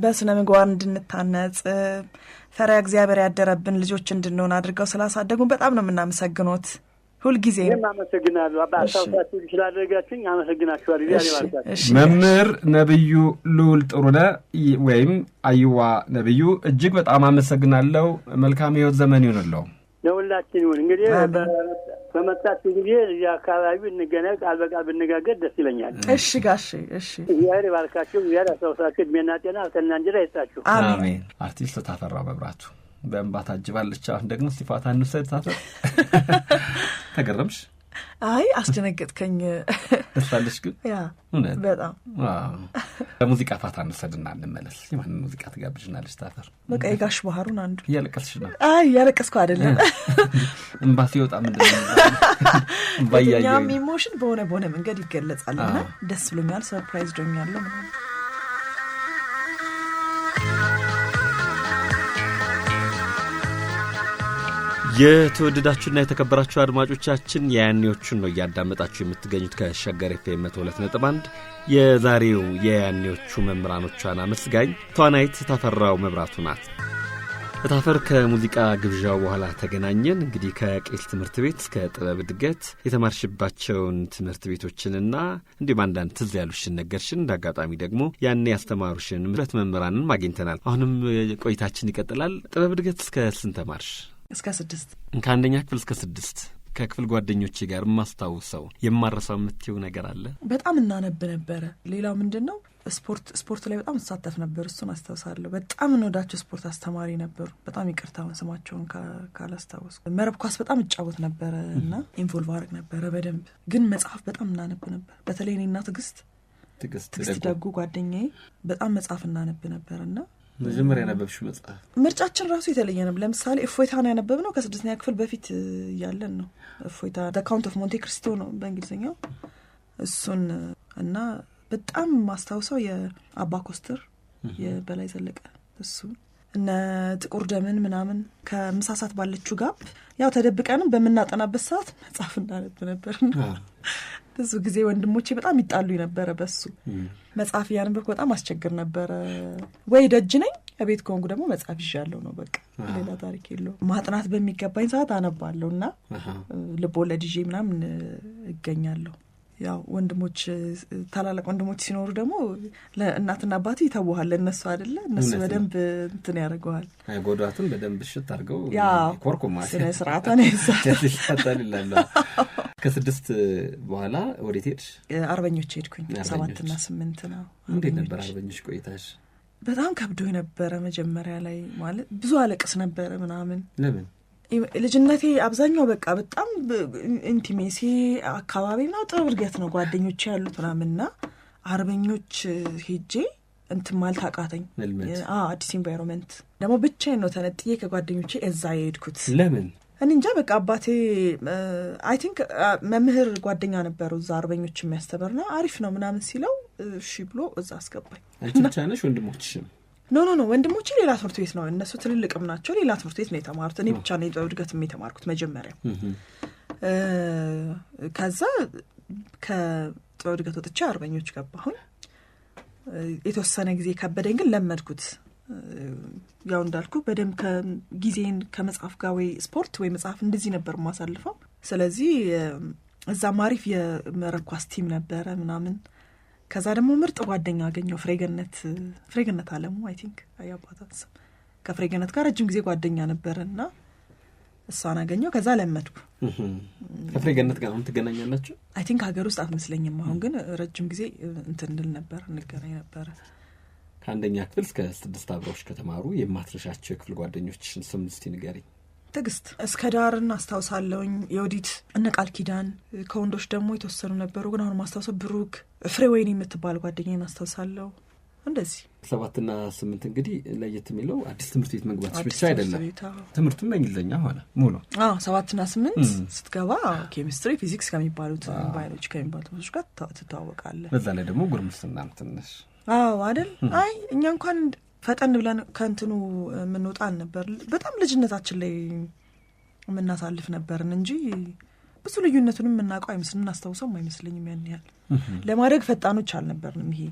በስነ ምግባር እንድንታነጽ ፈሪሃ እግዚአብሔር ያደረብን ልጆች እንድንሆን አድርገው ስላሳደጉን በጣም ነው የምናመሰግኖት። ሁልጊዜ አመሰግናለሁ። አባታችሁ ስላደረጋችሁኝ አመሰግናችኋለሁ። እሺ መምህር ነብዩ ልዑል ጥሩነህ ወይም አዩዋ ነብዩ እጅግ በጣም አመሰግናለሁ። መልካም ህይወት ዘመን ይሁንልዎ። ለሁላችን ይሁን። እንግዲህ በመጣችሁ ጊዜ እዚህ አካባቢ እንገናኝ፣ ቃል በቃል ብንነጋገር ደስ ይለኛል። እሺ ጋሼ። እሺ እግዚአብሔር ይባርካችሁ። እግዚአብሔር ያሳውሳችሁ። እድሜና ጤና ከእናንተ ጋር ይስጣችሁ። አሜን። አርቲስት ታፈራው መብራቱ በእንባ ታጅባለች። አሁን ደግሞ እስቲፋታ እንውሰድ። ታፈር ተገረምሽ? አይ አስደነገጥከኝ። ደስታለሽ ግን? ያ እውነት በጣም በሙዚቃ ፋታ እንውሰድና እንመለስ። የማንን ሙዚቃ ትጋብዥናለሽ ታፈር? በቃ የጋሽ ባህሩን አንዱ። እያለቀስሽ ነው? አይ እያለቀስኩ አይደለም። እንባ ሲወጣ ምንድን ነው እኛም ኢሞሽን በሆነ መንገድ ይገለጻልና ደስ ብሎኛል። ሰርፕራይዝ ዶኛለሁ ምናምን። የተወደዳችሁና የተከበራችሁ አድማጮቻችን የያኔዎቹን ነው እያዳመጣችሁ የምትገኙት ከሸገር ኤፍኤም 102.1። የዛሬው የያኔዎቹ መምህራኖቿን አመስጋኝ ተዋናይት ታፈራው መብራቱ ናት። ታፈር ከሙዚቃ ግብዣው በኋላ ተገናኘን። እንግዲህ ከቄስ ትምህርት ቤት እስከ ጥበብ እድገት የተማርሽባቸውን ትምህርት ቤቶችንና እንዲሁም አንዳንድ ትዝ ያሉሽን ነገርሽን፣ እንዳጋጣሚ ደግሞ ያኔ ያስተማሩሽን ሁለት መምህራንን አግኝተናል። አሁንም ቆይታችን ይቀጥላል። ጥበብ እድገት እስከ ስንት ተማርሽ? እስከ 6 ከአንደኛ ክፍል እስከ 6 ከክፍል ጓደኞቼ ጋር የማስታውሰው የማረሳው የምትይው ነገር አለ? በጣም እናነብ ነበረ። ሌላው ምንድነው ስፖርት ላይ በጣም ተሳተፍ ነበር። እሱን አስታውሳለሁ። በጣም እንወዳቸው ስፖርት አስተማሪ ነበሩ። በጣም ይቅርታ ስማቸውን ካላስታወስኩ። መረብ ኳስ በጣም እጫወት ነበረ እና ኢንቮልቭ አድርግ ነበረ በደንብ። ግን መጽሐፍ በጣም እናነብ ነበር። በተለይ እኔና ትዕግስት ደጉ ጓደኛዬ በጣም መጽሐፍ እናነብ ነበርና መጀመሪያ ያነበብሽው መጽሐፍ? ምርጫችን ራሱ የተለየ ነበር። ለምሳሌ እፎይታን ያነበብነው ከ6ኛ ክፍል በፊት ያለን ነው። እፎይታ ዘ ካውንት ኦፍ ሞንቴ ክሪስቶ ነው በእንግሊዝኛው። እሱን እና በጣም ማስታውሰው የአባ ኮስተር የበላይ ዘለቀ እሱ እነ ጥቁር ደምን ምናምን ከምሳሳት ባለችው ጋር ያው ተደብቀንም በመናጠናበት ሰዓት መጽሐፍ እናነብ ነበርና ብዙ ጊዜ ወንድሞቼ በጣም ይጣሉ ነበረ በሱ መጽሐፍ ያነበብኩ በጣም አስቸግር ነበረ። ወይ ደጅ ነኝ ቤት ከሆንኩ ደግሞ መጽሐፍ ይዣለሁ ነው በቃ ሌላ ታሪክ የለው። ማጥናት በሚገባኝ ሰዓት አነባለሁና ልቦለድ ይዤ ምናምን እገኛለሁ። ያው ወንድሞች ታላላቅ ወንድሞች ሲኖሩ ደግሞ ለእናትና አባቴ ይተውሃል ለነሱ አይደለ እነሱ በደንብ እንትን ያደርገዋል አይጎዳቱን በደንብ ሽት አድርገው ኮርኩማ ስለ ስርዓታን ይሳተልላል ከ6 በኋላ ወዴት ሄድሽ አርበኞች ሄድኩኝ 7 እና 8 ነው እንዴት ነበር አርበኞች ቆይታሽ በጣም ከብዶኝ ነበር መጀመሪያ ላይ ማለት ብዙ አለቅስ ነበር ምናምን ለምን ልጅነቴ አብዛኛው በቃ በጣም ኢንቲሜሲ አካባቢ ነው ጥሩ እርገት ነው ጓደኞች ያሉት ምናምንና አርበኞች ሄጄ እንትን ማለት አቃተኝ አዲስ ኢንቫይሮንመንት ደግሞ ብቻዬን ነው ተነጥዬ ከጓደኞቼ እዛ የሄድኩት ለምን እኔ እንጃ በቃ አባቴ አይ ቲንክ መምህር ጓደኛ ነበረው እዛ አርበኞች የሚያስተምርና አሪፍ ነው ምናምን ሲለው እሺ ብሎ እዛ አስገባኝ አንቺ ወንድሞችሽም ኖ ወንድሞቼ ሌላ ትምህርት ቤት ነው እነሱ ትልልቅም ናቸው ሌላ ትምህርት ቤት ነው የተማሩት እኔ ብቻ ነኝ እድገትም የተማርኩት መጀመሪያ ከዛ ከእድገት ወጥቼ አርበኞች ገባሁኝ የተወሰነ ጊዜ ከበደኝ ግን ለመድኩት ያው እንዳልኩ በደም ከጊዜን ከመጽሐፍ ጋር ወይ ስፖርት ወይ መጽሐፍ እንደዚህ ነበር ማሳልፈው ስለዚህ እዛ ማሪፍ የመረኳስ ቲም ነበረ ምናምን ከዛ ደግሞ ምርጥ ጓደኛ አገኘው ፍሬገነት አለሙ አይ ቲንክ አያባታስ ከፍሬገነት ጋር ረጅም ጊዜ ጓደኛ ነበርና እሷን አገኘው ከዛ ለመድኩ ከፍሬገነት ጋር ምን ትገናኛላችሁ አይ ቲንክ ሀገር ውስጥ አትመስለኝም አሁን ግን ረጅም ጊዜ እንድል ነበር እንገናኝ ነበር ከአንደኛ ክፍል እስከ 6 አብረውሽ ከተማሩ የማትረሻቸው የክፍል ጓደኞችሽን ስም እስቲ ንገሪኝ ትግስት እስከ ዳርን አስተውሳለሁኝ የወዲት እነ ቃል ኪዳን ከወንዶች ደግሞ የተወሰኑ ነበሩ ግን አሁን ማስተውሰው ብሩክ ፍሬወይኒ የምትባል ጓደኛዬን አስተውሳለሁ እንደዚህ 7 እና 8 እንግዲህ ለየት የሚለው አዲስ ትምህርት ቤት መግባትሽ ብቻ አይደለም ትምህርቱም በእንግሊዘኛ ሆነ ሙሉ 7 እና 8 ስትገባ ኬሚስትሪ ፊዚክስ ከሚባሉት ባዮሎጂ ከሚባሉት ጋር ትተዋወቃለህ በዛ ላይ ደግሞ ጉርምስናም ትንሽ አይደል አይ እኛ እንኳን ፈጠን ብለን ከንትኑ ምንወጣን ነበር በጣም ልጅነታችን ላይ ምናሳልፍ ነበርን እንጂ ብዙ ልዩነቱንም ምናቀው አይመስልንም እናስተውሰውም አይመስልኝም ያን ያህል ለማድረግ ፈጣኖች አልነበርንም ይሄ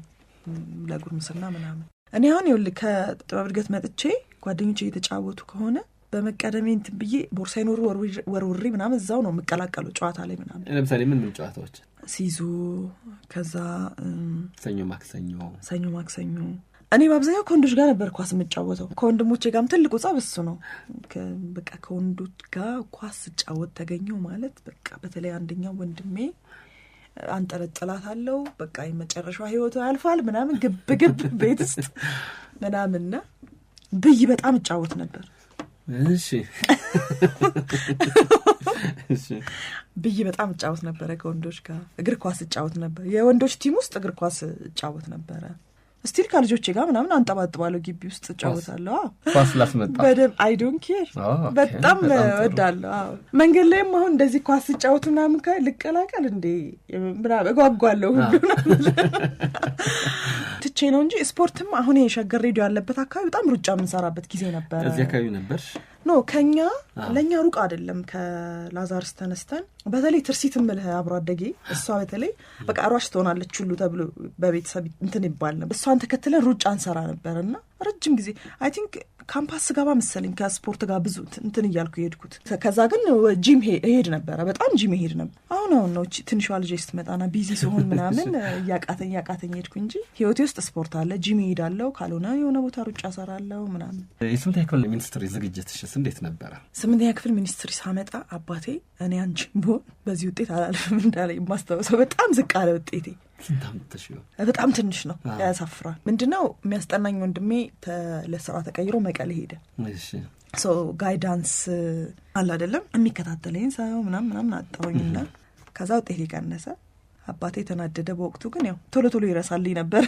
ለጉርምስና ምናምን እኔ አሁን ይኸውልህ ከጥበብ እድገት መጥቼ ጓደኞቼ እየተጫወቱ ከሆነ በመቀደሜ እንትን ብዬ ቦርሳዬን ወርውሬ ምናምን እዛው ነው የምቀላቀለው ጨዋታ ላይ ምናምን ለምሳሌ ምን ጨዋታዎች ሲዙ ከዛ ሰኞ ማክሰኞ እኔ በአብዛኛው ከወንዶች ጋር ነበር ኳስ የምጫወተው ከወንድሞቼ ጋርም ትልቁ ጻፍ እሱ ነው በቃ ከወንዶች ጋር ኳስ ጫወት ተገኘው ማለት በቃ በተለይ አንደኛው ወንድሜ አንጠለጥላታለሁ በቃ የመጨረሻው ህይወቱ ያልፋል ምናምን ግብ ቤት ውስጥ ምናምንና ብይ በጣም ጫወት ነበር እሺ ብይ በጣም ጫወት ነበር ከወንዶች ጋር እግር ኳስ ጫወት ነበር የወንዶች ቲም ውስጥ እግር ኳስ ጫወት ነበር ስቲል ከልጆቼ ጋር ምናምን አንጠባጥባለሁ ግቢ ውስጥ ጫወታለሁ ኳስ ላስመጣ በደም አይ ዶንት ኬር በጣም ወዳለሁ መንገድ ላይም አሁን እንደዚህ ኳስ ጫወቱ ምናምን ልቀላቀል እንዴ ምናምን እጓጓለሁ ሁሉ ትቼ ነው እንጂ ስፖርትም አሁን የሸገር ሬዲዮ ያለበት አካባቢ በጣም ሩጫ የምንሰራበት ጊዜ ነበር እዚህ አካባቢ ነበር ኖ ከኛ ለኛ ሩቅ አይደለም ከላዛርስ ተነስተን በተለይ ትርሲትም ለህ አብሮ አደጌ እሷ በተለይ በቃ ሯሽ ትሆናለች ሁሉ ተብሎ በቤተሰብ እንትን ይባል ነበር እሷን ተከትለን ሩጫ እንሰራ ነበርና ረጅም ጊዜ አይ ቲንክ ካምፓስ ገባ መሰለኝ ከስፖርት ጋር ብዙ እንትን ይያልኩ ይሄድኩት ከዛ ግን ጂም ሄድ ነበር በጣም ጂም ሄድ ነበር አሁን ነው ትንሿ ልጅ ስትመጣና ቢዚ ሲሆን ምናምን ያቃተኝ ሄድኩ እንጂ ህይወቴ ውስጥ ስፖርት አለ ጂም ሄዳለሁ ካልሆነ የሆነ ቦታ ሩጫ ሰራለሁ ምናምን የስምንተኛ ክፍል ሚኒስትሪ ዝግጅትሽስ እንዴት ነበር 8ኛ ክፍል ሚኒስትሪ ሳመጣ አባቴ እኔ አንቺ በዚህ ውጤት አላልፍም እንዳለ ማስተዋወሰው በጣም ዝቅ አለ ውጤቴ በጣም ትንሽ ነው ያሳፍራል ምንድነው የሚያስጠናኝ ወንድሜ ለስራ ተቀይሮ መቀሌ ሄደ ሶ ጋይዳንስ አለ አይደለም የሚከታተለኝ ሰው ምናምን አጣውኝና ከዛ ውጤት ቀነሰ አባቴ ተናደደ በወቅቱ ግን ያው ቶሎ ይረሳልኝ ነበር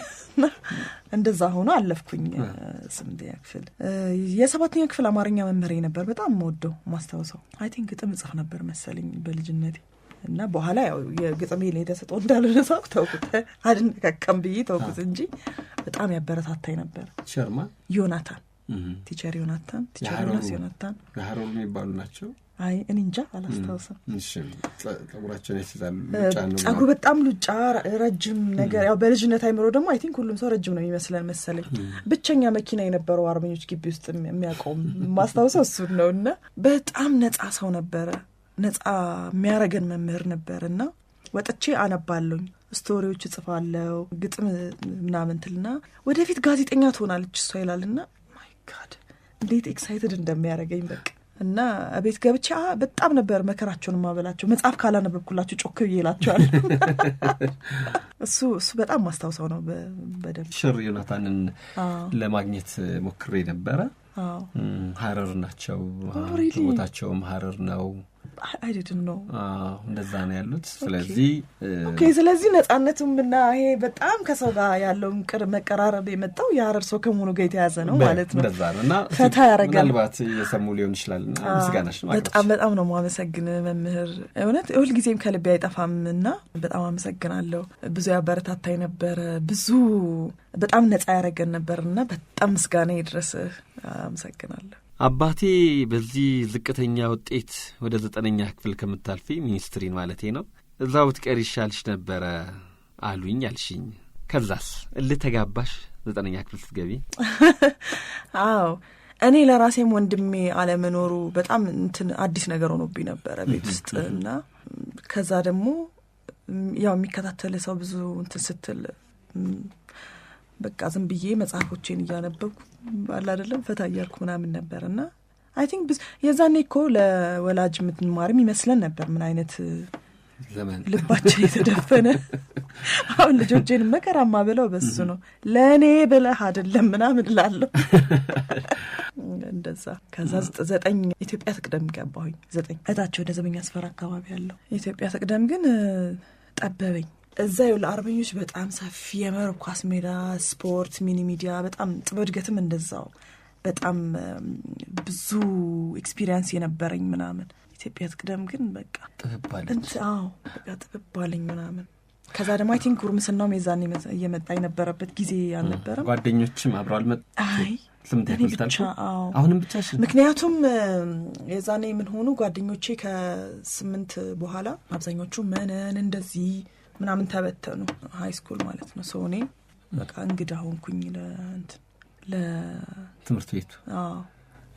እንደዛ ሆኖ አለፍኩኝ 8ኛ ክፍል የ7ኛ ክፍል አማርኛ መምህሬ ነበር በጣም ወደው ማስተዋወሰው አይ ቲንክ ግጥም ጽፍ ነበር መሰለኝ በልጅነቴ እና በኋላ ያው የግጥሜ ላይ ተሰጥቶ እንዳልረሳው ተውኩት አድንቀቀም ብዬ ተውኩት እንጂ በጣም ያበረታታኝ ነበር ሸርማ ዮናታን ቲቸር ዮናታን ጋሃሮል የሚባሉ ናቸው አይ እኔ እንጃ አላስታውስም እሺ ጸጉራቸው ይስዛሉ ጸጉሩ በጣም ሉጫ ረጅም ነገር ያው በልጅነት አይምሮ ደግሞ አይ ቲንክ ሁሉም ሰው ረጅም ነው የሚመስለን መሰለኝ ብቸኛ መኪና የነበረው አርበኞች ግቢ ውስጥ የሚያቆም ማስታወሰው እሱ ነውና በጣም ነፃ ሰው ነበር ነፃ የሚያረገን መምህር ነበርና ወጥቼ አነባለሁኝ፣ ስቶሪዎች እጽፋለሁ፣ ግጥም ምናምን ትልና ወደፊት ጋዜጠኛ ትሆናለች እሷ ይላልና ማይ ጋድ እንዴት ኤክሳይትድ እንደሚያደርገኝ በቃ። እና ቤት ገብቼ በጣም ነበር መከራቸውን ማበላቸው። መጽሐፍ ካላነበብኩላችሁ ጮክ ብዬ እላቸዋለሁ። እሱ በጣም ማስታውሰው ነው በደንብ። ሽር ዮናታንን ለማግኘት ሞክሬ ነበረ። ሀረር ናቸው፣ ቦታቸውም ሀረር ነው። I didn't know እንደዛ ነው ያሉት። ስለዚህ ስለዚህ ነጻነቱምና ይሄ በጣም ከሰው ጋር ያለው መቀራረብ የመጣው የሀረር ሰው ከመሆኑ ጋር የተያዘ ነው ማለት ነው። እንደዛ ነውና ፈታ ያረጋል። ምናልባት የሰሙ ሊሆን ይችላልና ምስጋናሽ ነው። በጣም ነው ማመሰግን መምህር። እውነት ሁል ጊዜም ከልቤ አይጠፋምና በጣም አመሰግናለሁ። ብዙ ያበረታታኝ ነበር፣ ብዙ በጣም ነጻ ያረገን ነበርና በጣም ምስጋና ይድረስ። አመሰግናለሁ። አባቴ በዚህ ዝቅተኛ ውጤት ወደ 9ኛ ክፍል ከምታልፊ ሚኒስትሪን ማለቴ ነው እዛው ብትቀሪ ይሻልሽ ነበረ አሉኝ አልሽኝ። ከዛስ ልተጋባሽ 9ኛ ክፍል ስትገቢ? አዎ እኔ ለራሴም ወንድሜ አለመኖሩ በጣም አዲስ ነገር ሆኖብኝ ነበር ቤት ውስጥ እና ከዛ ደግሞ ያው የሚከታተል ሰው ብዙ ስትል በቃ ዝም ብዬ መጽሐፎቼን እያነበብኩ ባላ አይደለም ፈታ እያልኩ ምናምን ነበርና አይ ቲንክ የዛኔ እኮ ለወላጅ ምትማርም ይመስለን ነበር ምን አይነት ዘመን ልባችን የተደፈነ። አሁን ልጆቼን መከራማ ብለው በሱ ነው ለእኔ ብለህ አይደለም ምናምን እላለሁ። እንደዛ ከዛ 9 ኢትዮጵያ ትቅደም ገባሁኝ። 9 እታቸው ወደ ዘበኛ አስፈራ አካባቢ ያለው ኢትዮጵያ ትቅደም ግን ጠበበኝ። እዛ ይኸውልህ አርበኞች በጣም ሰፊ የመረብ ኳስ ሜዳ፣ ስፖርት፣ ሚኒ ሚዲያ በጣም ጥበብ እድገትም እንደዛው በጣም ብዙ ኤክስፒሪየንስ የነበረኝ ምናምን። ኢትዮጵያ ትቅደም ግን በቃ ጥብባለች። በቃ ጥብባለኝ ምናምን። ከዛ ደግሞ አይ ቲንክ ጉርምስናውም የዛኔ እየመጣ የነበረበት ጊዜ አልነበረም። ጓደኞችም አብረው አልመጡ። አይ እኔ ብቻ አሁንም ብቻሽ? ምክንያቱም የዛኔ ምን ሆኑ ጓደኞቼ ከ8 በኋላ አብዛኞቹ መነን እንደዚህ ምናምን ተበተኑ፣ ሃይ ስኩል ማለት ነው። ሰው እኔ በቃ እንግዳ ሆንኩኝ ለትምህርት ቤቱ።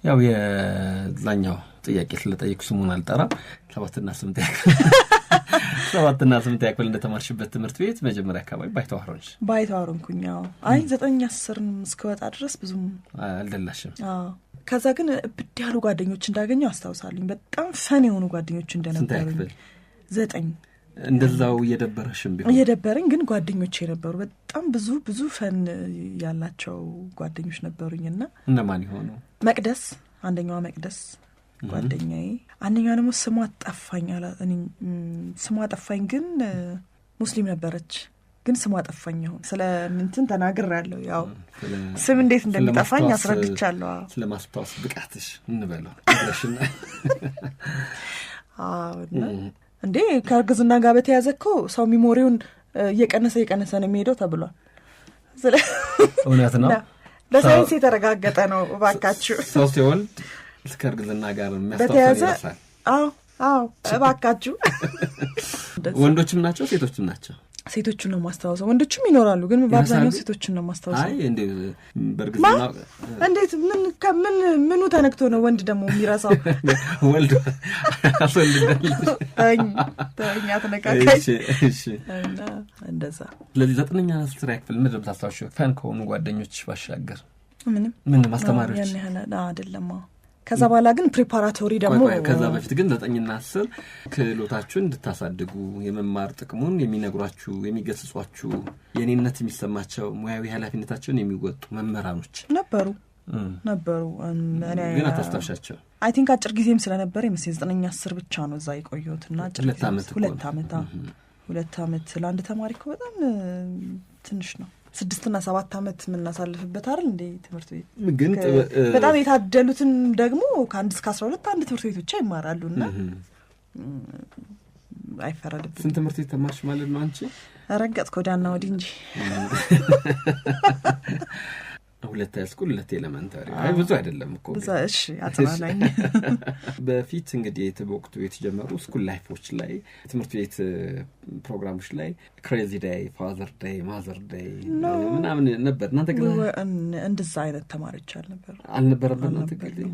ያው የዛኛው ጥያቄ ስለጠየቁ ስሙን አልጠራም። 7ና 8 ያክል እንደተማርሽበት ትምህርት ቤት መጀመሪያ አካባቢ ባይተዋሮንኩኝ። አይ 9 10 እስከወጣ ድረስ ብዙም አልደላሽም። ከዛ ግን ብድ ያሉ ጓደኞች እንዳገኘው አስታውሳለኝ። በጣም ፈን የሆኑ ጓደኞች እንደነበሩ 9 እንደዛው እየደበረሽም ቢሆን እየደበረኝ ግን ጓደኞቼ ነበሩ። በጣም ብዙ ፈን ያላቸው ጓደኞች ነበሩኝና እነማን ይሆኑ? መቅደስ፣ አንደኛዋ መቅደስ ጓደኛዬ፣ አንደኛዋ ደግሞ ስሟ ጠፋኝ ግን ሙስሊም ነበረች። ግን ስሟ ጠፋኝ። አሁን ስለምንትን ተናግሬያለሁ። ያው ስም እንዴት እንደሚጠፋኝ አስረድቻለሁ። ስለማስታወስ ብቃትሽ እንበለው ድረሽና እንዴ ከእርግዝና ጋር በተያዘ እኮ ሰው ሚሞሪውን እየቀነሰ ነው የሚሄደው ተብሏል። እውነት ነው፣ በሳይንስ የተረጋገጠ ነው። እባካችሁ ሰው ሲወልድ ከእርግዝና ጋር የሚያስታውሰን ይመስላል። አዎ እባካችሁ። ወንዶችም ናቸው ሴቶችም ናቸው? ሴቶቹን ነው ማስታወሰው። ወንዶችም ይኖራሉ ግን በአብዛኛው ሴቶችን ነው ማስታወሰው። አይ እንዴ በርግዝና እንዴት ምኑ ተነክቶ ነው ወንድ ደግሞ የሚረሳው? ወልድ ተኛ ተነካካይ። እሺ እንደዛ። ስለዚህ 9ኛ ክፍል ምድር ታስታውሺው ፈን ከሆኑ ጓደኞች ባሻገር ምን ማስተማሪዎች ያን ያህል አይደለም። ከዛ በኋላ ግን ፕሪፓራቶሪ ደግሞ ከዛ በፊት ግን 9ና 10 ክህሎታችሁን እንድታሳድጉ የመማር ጥቅሙን የሚነግሯችሁ የሚገስጿችሁ የኔነት የሚሰማቸው ሙያዊ ኃላፊነታቸውን የሚወጡ መምህራኖች ነበሩ። እኔ ግን አታስታውሻቸው? አይ ቲንክ አጭር ጊዜም ስለነበረ ይመስል 9ኛ 10 ብቻ ነው እዛ የቆየሁትና አጭር ጊዜ 2 ዓመት ለአንድ ተማሪ እኮ በጣም ትንሽ ነው። 6 እና 7 ዓመት የምናሳልፍበት አይደል እንዴ ትምህርት ቤት። ግን በጣም የታደሉትን ደግሞ ከ1 እስከ 12 አንድ ትምህርት ቤት ብቻ ይማራሉና አይፈረድብኝ። ስንት ትምህርት ቤት ተማርሽ ማለት ነው አንቺ? ረገጥኩ ወዲያና ወዲህ እንጂ ሁለት ሃይስኩል ሁለት ኤሌመንታሪ ብዙ አይደለም እኮ ብዙ እሺ አጥናለኝ በፊት እንግዲህ በወቅቱ የተጀመሩ ስኩል ላይፎች ላይ ትምህርት ቤት ፕሮግራሞች ላይ ክሬዚ ዴይ ፋዘር ዴይ ማዘር ዴይ ምናምን ነበር እናንተ ግን እንደዛ አይነት ተማሪዎች አልነበረም እናንተ ግን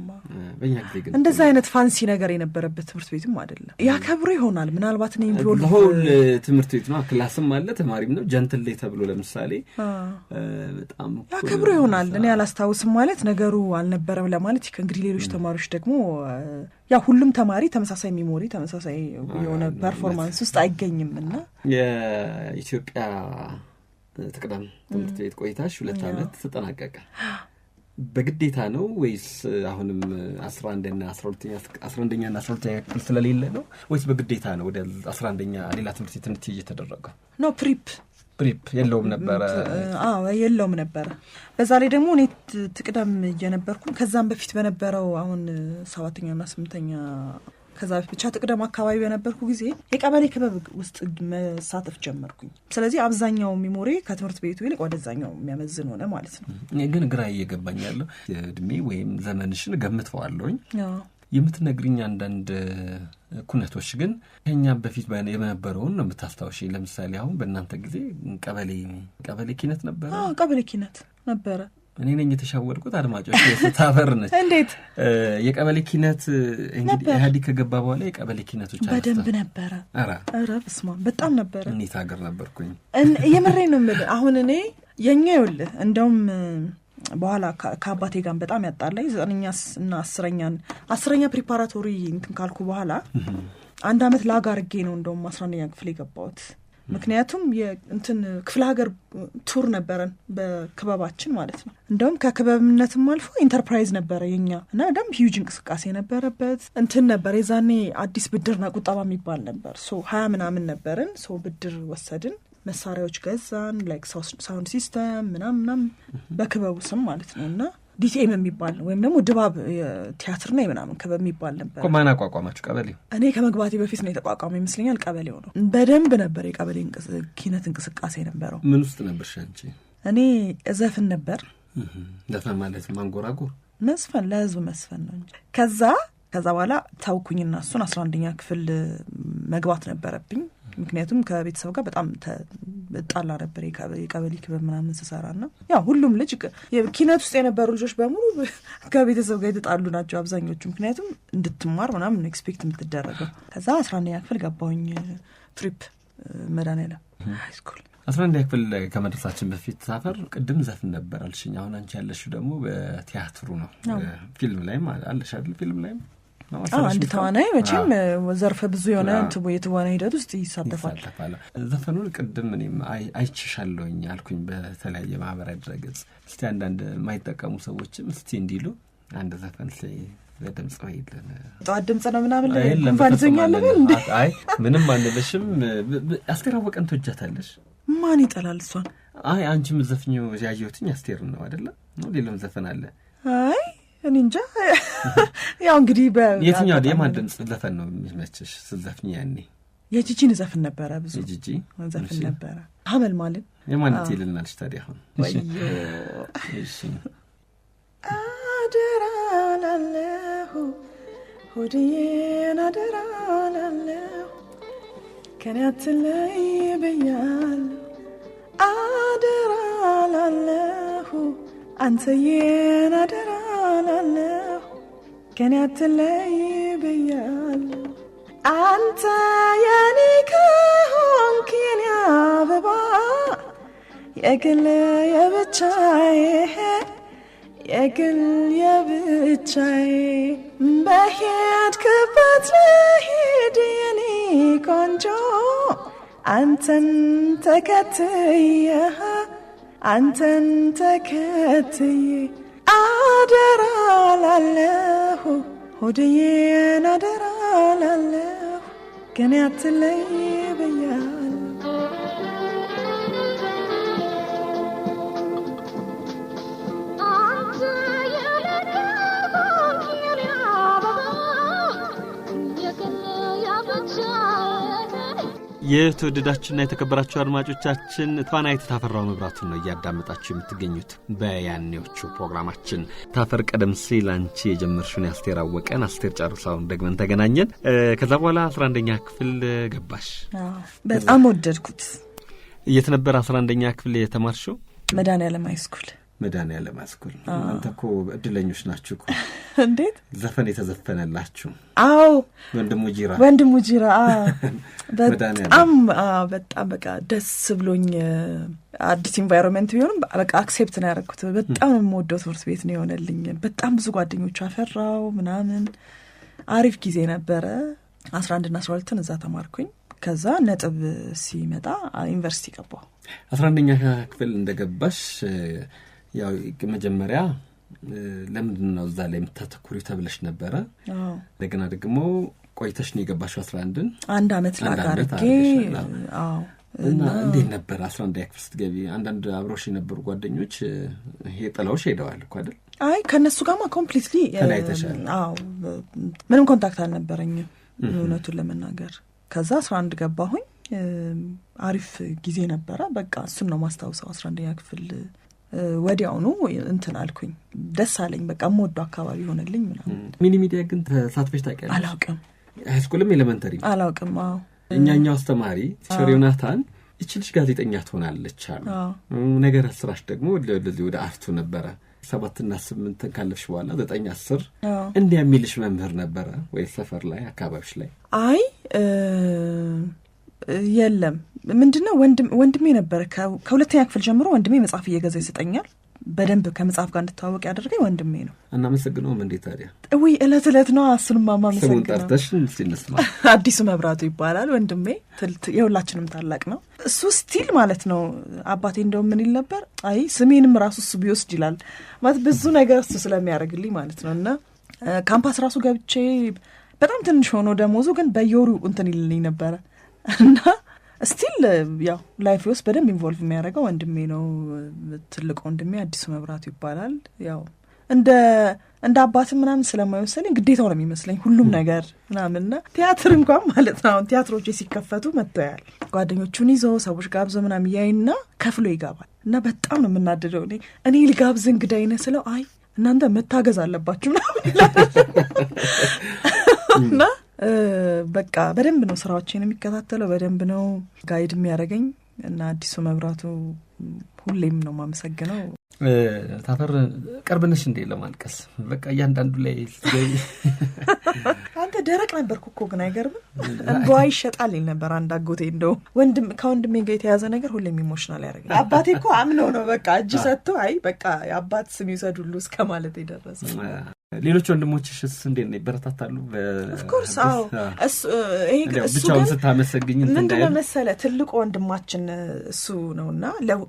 በእኛ ጊዜ ግን እንደዛ አይነት ፋንሲ ነገር የነበረበት ትምህርት ቤትም አይደለም ያከብሩ ይሆናል ምናልባት ነው ኢንቮልቭ ሆል ትምህርት ቤት ነው ክላስም አለ ተማሪም ነው ጀንትል ዴይ ተብሎ ለምሳሌ በጣም ያከብሩ ይሆናል እኔ አላስታውስም ማለት ነገሩ አልነበረም ለማለት እንግዲህ ሌሎች ተማሪዎች ደግሞ ያ ሁሉም ተማሪ ተመሳሳይ ሚሞሪ ተመሳሳይ የሆነ ፐርፎርማንስ ውስጥ አይገኝምና የኢትዮጵያ ተቀዳሚ ትምህርት ቤት ቆይታሽ 2 አመት ተጠናቀቀ በግዴታ ነው ወይስ አሁንም 11ኛ 12ኛ ክፍል ስለሌለ ነው ወይስ በግዴታ ነው ወደ 11ኛ ሌላ ትምህርት ቤት እንድትይ የተደረገው ነው ፕሪፕ የለውም ነበር የለውም ነበር በዛ ላይ ደግሞ እኔ ትቅደም እየነበርኩ ከዛም በፊት በነበረው አሁን 7ኛና 8ኛ ከዛ ብቻ ትቅደም አካባቢ በነበርኩ ጊዜ የቀበሌ ክበብ ውስጥ መሳተፍ ጀመርኩኝ ስለዚህ አብዛኛው ሚሞሪ ከትምህርት ቤቱ ይልቅ ወደዛኛው የሚያመዝን ሆነ ማለት ነው ግን ግራ እየገባኝ ያለው እድሜ ወይም ዘመንሽን ገምተዋለሁኝ የምትነግሪኝ አንዳንድ ኩነቶች ግን ከኛ በፊት የነበረውን ነው የምታስታውሺ ለምሳሌ አሁን በእናንተ ጊዜ ቀበሌ ኪነት ነበር ቀበሌ ኪነት ነበር እኔ ነኝ የተሻወርኩት አድማጮች የስታፈር ነች እንዴት የቀበሌ ኪነት እንግዲህ ኢህአዲግ ከገባ በኋላ የቀበሌ ኪነቶች በደንብ ነበር አረ በስማ በጣም ነበር እኔ ታገር ነበርኩኝ የመረኝ ነው ማለት አሁን እኔ የኛ ይወልህ እንደውም በኋላ ከአባቴ ጋር በጣም ያጣላኝ 9ኛ እና 10ኛ ፕሪፓራቶሪ እንትን ካልኩ በኋላ አንድ አመት ላጋርጌ ነው እንደውም 11ኛ ክፍል የገባሁት ምክንያቱም የእንትን ክፍለ ሀገር ቱር ነበረን በክበባችን ማለት ነው እንደውም ከክበብነትም አልፎ ኢንተርፕራይዝ ነበረ የኛ እና ደም ሂዩጅ እንቅስቃሴ ነበረበት እንትን ነበር የዛኔ አዲስ ብድርና ቁጠባ የሚባል ነበር 20 ምናምን ነበርን ብድር ወሰድን መሳሪያዎች ገዛን ላይክ ሳውንድ ሲስተም ምናምን በክበቡ ስም ማለት ነውና ዲቲኤም የሚባል ወይም ደግሞ ድባብ ቲያትር ነው ምናምን ክበብ የሚባል ነበር ኮማና አቋቋማችሁ ቀበሌው እኔ ከመግባቴ በፊት ነው የተቋቋመው ይመስለኛል ቀበሌው ነው በደንብ ነበር የቀበሌ ኪነት እንቅስቃሴ ነበረው ምን ውስጥ ነበርሽ አንቺ እኔ ዘፈን ነበር ዘፈን ማለት ማንጎራጎር መስፈን ለህዝብ መስፈን ነው እንጂ ከዛ በኋላ ታውኩኝና እሱን 11ኛ ክፍል መግባት ነበረብኝ ምክንያቱም ከቤተሰብ ጋር በጣም ጣላ ነበር የቀበሌ ክበብ ምናምን ተሰራና ያው ሁሉም ልጅ የኪነት ውስጥ የነበሩ ልጆች በሙሉ ከቤተሰብ ጋር የተጣሉ ናቸው አብዛኞቹ ምክንያቱም እንድትማር ምናምን ኤክስፔክት የምትደረገው ከዛ 11ኛ ክፍል ገባሁኝ ትሪፕ መድኃኒዓለም ሃይስኩል 11ኛ ክፍል ከመድረሳችን በፊት ሳፈር ቅድም ዘፍን ነበር አልሽኝ አሁን አንቺ ያለሽው ደግሞ በቲያትሩ ነው ፊልም ላይ አለሽ አይደል ፊልም ላይ አንድ ተዋናይ መቼም ዘርፈ ብዙ የሆነ የትወና ሂደት ውስጥ ይሳተፋል ዘፈኑን ቅድም እኔም አይችሻለሁኝ አልኩኝ በተለያየ ማህበራዊ ድረገጽ እስቲ አንዳንድ የማይጠቀሙ ሰዎችም እስቲ እንዲሉ አንድ ዘፈን ላይ በድምጽ ወይልን ጧት ድምጽ ነው ምናምን ላይ እንኳን ይዘኛል እንዴ አይ ምንም አንልሽም አስተራወቀን ተወጃታለሽ ማን ይጠላል እሷን አይ አንቺም ዘፍኙ ያየሁትኝ አስቴር ነው አይደለ ነው ሌላም ዘፈን አለ አይ እኔ እንጃ ያው እንግዲህ የትኛው የማን ድምጽ ዘፈን ነው የሚመችሽ ስለዘፍኝ ያኔ የጂጂን ዘፈን ነበረ ብዙ የጂጂ ዘፈን ነበረ ሀመል ማለት የማን ትይልናልሽ ታዲያ አሁን እሺ አደራላለሁ ሆዴን አደራላለሁ ከናትለይ በያል አደራላለሁ አንተዬን አደራላለሁ ከናትለይ በያል አንተ የኔ ከሆንክ የኔ አበባ የግል የብቻዬ የብቻዬ በሄድክበት ልሂድ የኔ ቆንጆ አንተን ተከትዬ አደራላለሁ ሆዴን አደራላለሁ ግን አትለይ በያል የተወደዳችሁና የተከበራችሁ አድማጮቻችን ተዋናይት ታፈራው መብራቱን ነው እያዳመጣችሁ የምትገኙት በያኔዎቹ ፕሮግራማችን። ታፈር ቀደም ሲል አንቺ የጀመርሽውን አስቴር አወቀን አስቴር ጨርሳውን ደግመን ተገናኘን። ከዛ በኋላ 11ኛ ክፍል ገባሽ። በጣም ወደድኩት። የት ነበር 11ኛ ክፍል የተማርሽው? መድኃኔዓለም ሃይስኩል። መድኃኔዓለም ሃይስኩል። አንተ እኮ እድለኞች ናችሁ እኮ። እንዴት ዘፈን የተዘፈነላችሁ? አዎ ወንድሙ ጂራ በጣም በቃ ደስ ብሎኝ አዲስ ኢንቫይሮንመንት ቢሆንም በቃ አክሴፕት ነው ያደረኩት። በጣም የምወደው ትምህርት ቤት ነው የሆነልኝ። በጣም ብዙ ጓደኞች አፈራው ምናምን አሪፍ ጊዜ ነበረ። 11 እና 12 እዛ ተማርኩኝ። ከዛ ነጥብ ሲመጣ ዩኒቨርሲቲ ገባሁ። 11ኛ ክፍል እንደገባሽ ያው መጀመሪያ ለምንድን ነው እዛ ላይ የምታተኩሪው ተብለሽ ነበረ? እንደገና ደግሞ ቆይተሽ ነው የገባሽው 11ን? አንድ አመት ላጋርጌ። እና እንዴት ነበር 11ኛ ክፍል ስትገቢ? አንዳንድ አብሮሽ የነበሩ ጓደኞች ጥለውሽ ሄደዋል እኮ አይደል? አይ ከነሱ ጋርማ ኮምፕሊትሊ ተለያይተሻል? ምንም ኮንታክት አልነበረኝም እውነቱን ለመናገር። ከዛ 11 ገባሁኝ። አሪፍ ጊዜ ነበረ። በቃ እሱን ነው ማስታወሰው። 11ኛ ክፍል ወዲያውኑ እንትን አልኩኝ። ደስ አለኝ። በቃ የምወደው አካባቢ ሆነልኝ ምናምን። ሚኒ ሚዲያ ግን ተሳትፈሽ ታውቂያለሽ? አላውቅም። ሃይስኩልም ኤሌመንተሪ አላውቅም። እኛኛው አስተማሪ ቲቸር ዮናታን እቺ ልጅ ጋዜጠኛ ትሆናለች አሉ። ነገር ስራሽ ደግሞ ለዚህ ወደ አርቱ ነበረ። 7 እና 8 ካለፍሽ በኋላ 9 10 እንዲያሚልሽ መምህር ነበረ ወይ ሰፈር ላይ አካባቢሽ ላይ? አይ የለም። ምንድነው ወንድሜ ነበረ። ከሁለተኛ ክፍል ጀምሮ ወንድሜ መጽሐፍ እየገዛ ይሰጠኛል። በደንብ ከመጽሐፍ ጋር እንድታወቅ ያደረገኝ ወንድሜ ነው። እና መሰግነው ምን ታዲያ? ወይ እለት ነው አስሉም ማማ መሰግነው። ስሙን ጠርተሽ ሲነስማ አዲሱ መብራቱ ይባላል ወንድሜ። የሁላችንም ታላቅ ነው። እሱ ስቲል ማለት ነው። አባቴ እንደው ምን ይል ነበር? አይ ስሜንም ራሱ እሱ ቢወስድ ይላል ማለት ብዙ ነገር እሱ ስለሚያደርግልኝ ማለት ነው። እና ካምፓስ ራሱ ገብቼ በጣም ትንሽ ሆኖ ደሞዙ ግን በየወሩ እንትን ይልልኝ ነበረ። እና ስቲል ያው ላይፍ ውስጥ በደንብ ኢንቮልቭ የሚያደርገው ወንድሜ ነው። ትልቅ ወንድሜ አዲሱ መብራቱ ይባላል። ያው እንደ አባትም ምናምን ስለማይወሰለኝ ግዴታው ነው የሚመስለኝ ሁሉም ነገር ምናምንና ቲያትር እንኳን ማለት ነው። አሁን ቲያትሮች ሲከፈቱ መጥተዋል። ጓደኞቹን ይዞ ሰዎች ጋብዞ ምናምን ያይና ከፍሎ ይገባል። እና በጣም ነው የምናደደው። እኔ ልጋብዝ እንግዳ ይነስለው አይ እናንተ መታገዝ አለባችሁ ምናምን ይላል። እና በቃ በደንብ ነው ስራዎችን የሚከታተለው፣ በደንብ ነው ጋይድ የሚያደርገኝ። እና አዲሱ መብራቱ ሁሌም ነው ማመሰግነው። ታፈር ቀርብነሽ እንዴ ለማልቀስ በቃ እያንዳንዱ ላይ ሲገኝ አንተ ደረቅ ነበርኩ እኮ ግን አይገርምም? እንቧ ይሸጣል ነበር አንድ አጎቴ። እንደው ከወንድሜ ጋር የተያዘ ነገር ሁሌም ኢሞሽናል ያደርጋል። አባቴ እኮ አምነው ነው በቃ እጅ ሰጥቶ አይ በቃ የአባት ስም ይውሰድ ሁሉ እስከ ማለት የደረሰ። ሌሎች ወንድሞችሽስ እንዴት ነው ይበረታታሉ? ኦፍ ኮርስ አዎ። ይሄ ብቻውን ስታመሰግኝ ምንድነው መሰለህ ትልቁ ወንድማችን እሱ ነውና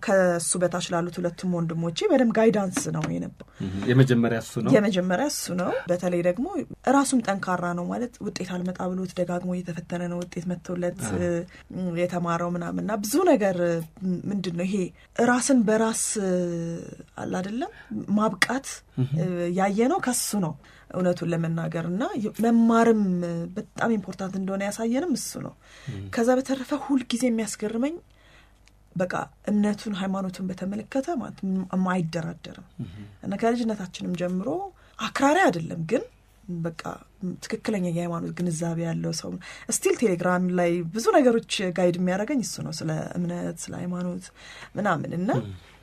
ከሱ በታች ላሉት ሁለቱም ወንድሞቼ በደንብ ጋይዳንስ ነው የነበረው። የመጀመሪያ እሱ ነው። በተለይ ደግሞ ራሱም ጠንካራ ነው ማለት ውጤት አልመጣ ብሎት ደጋግሞ እየተፈተነ ነው ውጤት መጥቶለት የተማረው ምናምንና ብዙ ነገር ምንድነው ይሄ ራስን በራስ አለ አይደለም ማብቃት ያየነው ከሱ ነው እውነቱን ለመናገር። እና መማርም በጣም ኢምፖርታንት እንደሆነ ያሳየንም እሱ ነው። ከዛ በተረፈ ሁልጊዜ የሚያስገርመኝ በቃ እምነቱን ሃይማኖቱን በተመለከተ ማለት የማይደራደርም እና ከልጅነታችንም ጀምሮ አክራሪ አይደለም ግን በቃ ትክክለኛ የሃይማኖት ግንዛቤ ያለው ሰው። ስቲል ቴሌግራም ላይ ብዙ ነገሮች ጋይድ የሚያደርገኝ እሱ ነው ስለ እምነት ስለ ሃይማኖት ምናምን። እና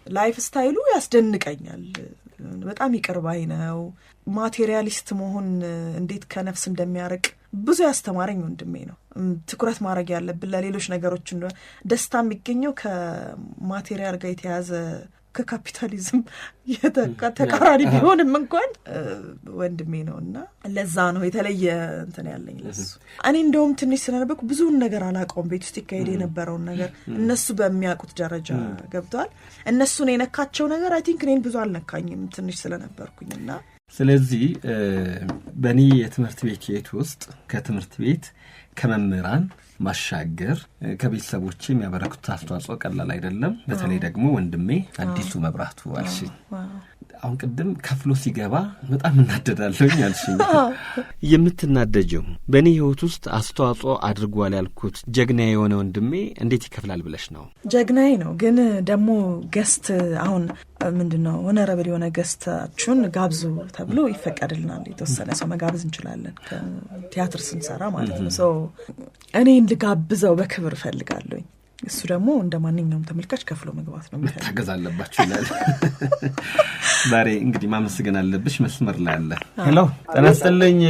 ላይፍ ስታይሉ ያስደንቀኛል። በጣም ይቅርባይ ነው። ማቴሪያሊስት መሆን እንዴት ከነፍስ እንደሚያርቅ ብዙ ያስተማረኝ ወንድሜ ነው። ትኩረት ማድረግ ያለብን ለሌሎች ነገሮች እንደሆነ ደስታ የሚገኘው ከማቴሪያል ጋር የተያዘ ከካፒታሊዝም ተቃራኒ ቢሆንም እንኳን ወንድሜ ነው። እና ለዛ ነው የተለየ እንትን ያለኝ ለሱ። እኔ እንደውም ትንሽ ስለነበርኩ ብዙውን ነገር አላውቀውም። ቤት ውስጥ ይካሄድ የነበረውን ነገር እነሱ በሚያውቁት ደረጃ ገብተዋል። እነሱን የነካቸው ነገር አይ ቲንክ እኔን ብዙ አልነካኝም ትንሽ ስለነበርኩኝ። እና ስለዚህ በእኔ የትምህርት ቤት ሄት ውስጥ ከትምህርት ቤት ከመምህራን ማሻገር ከቤተሰቦች የሚያበረክቱት አስተዋጽኦ ቀላል አይደለም። በተለይ ደግሞ ወንድሜ አዲሱ መብራቱ አልሽ አሁን ቅድም ከፍሎ ሲገባ በጣም እናደዳለሁኝ አልሽኝ። የምትናደጀው በእኔ ህይወት ውስጥ አስተዋጽኦ አድርጓል ያልኩት ጀግና የሆነ ወንድሜ እንዴት ይከፍላል ብለሽ ነው? ጀግናዬ ነው። ግን ደግሞ ገስት አሁን ምንድነው ሆነረብል የሆነ ገስታችሁን ጋብዙ ተብሎ ይፈቀድልናል። የተወሰነ ሰው መጋበዝ እንችላለን ቲያትር ስንሰራ ማለት ነው። ሶ እኔ እንድጋብዘው በክብር ፈልጋለሁ። እሱ ደግሞ እንደማንኛውም ተመልካች ከፍሎ መግባት ነው የሚፈልገው። ታገዝ አለባችሁ ይላል። ዛሬ እንግዲህ ማመስገን አለብሽ። መስመር ላይ አለ። ሄሎ ጤና ይስጥልኝ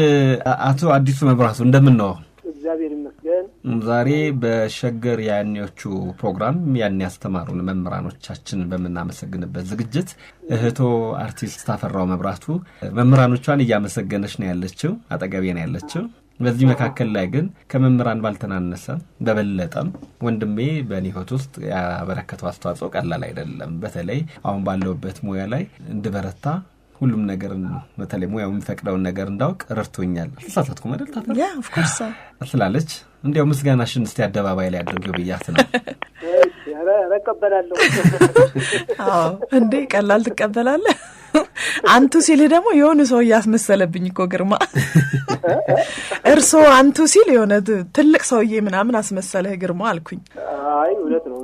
አቶ አዲሱ መብራቱ እንደምን ነው? እግዚአብሔር ይመስገን። ዛሬ በሸገር ያኔዎቹ ፕሮግራም ያኔ ያስተማሩን መምህራኖቻችን በመናመሰግንበት ዝግጅት እህቶ አርቲስት ታፈራው መብራቱ መምህራኖቿን እያመሰገነች ነው ያለችው፣ አጠገቤ ነው ያለችው። በዚህ መካከል ላይ ግን ከመምህራን ባልተናነሰ በበለጠም ወንድሜ በእኔ ህይወት ውስጥ ያበረከተው አስተዋጽኦ ቀላል አይደለም። በተለይ አሁን ባለውበት ሙያ ላይ እንድበረታ ሁሉም ነገር በተለይ ሙያው የሚፈቅደውን ነገር እንዳውቅ ረድቶኛል። ተሳሳትኩ አይደል? ታታ ያ ኦፍ ኮርስ ስላለች እንዲያው ምስጋናሽን እስቲ አደባባይ ላይ አድርገው ብያት ነው። ረቀበላለሁ። አዎ እንዴ ቀላል ትቀበላለህ? አንቱ ሲል ደግሞ የሆነ ሰው ያስመሰለብኝ እኮ ግርማ። እርሶ አንቱ ሲል የሆነ ትልቅ ሰውዬ ምናምን አስመሰለህ ግርማ አልኩኝ። አይ እውነት ነው።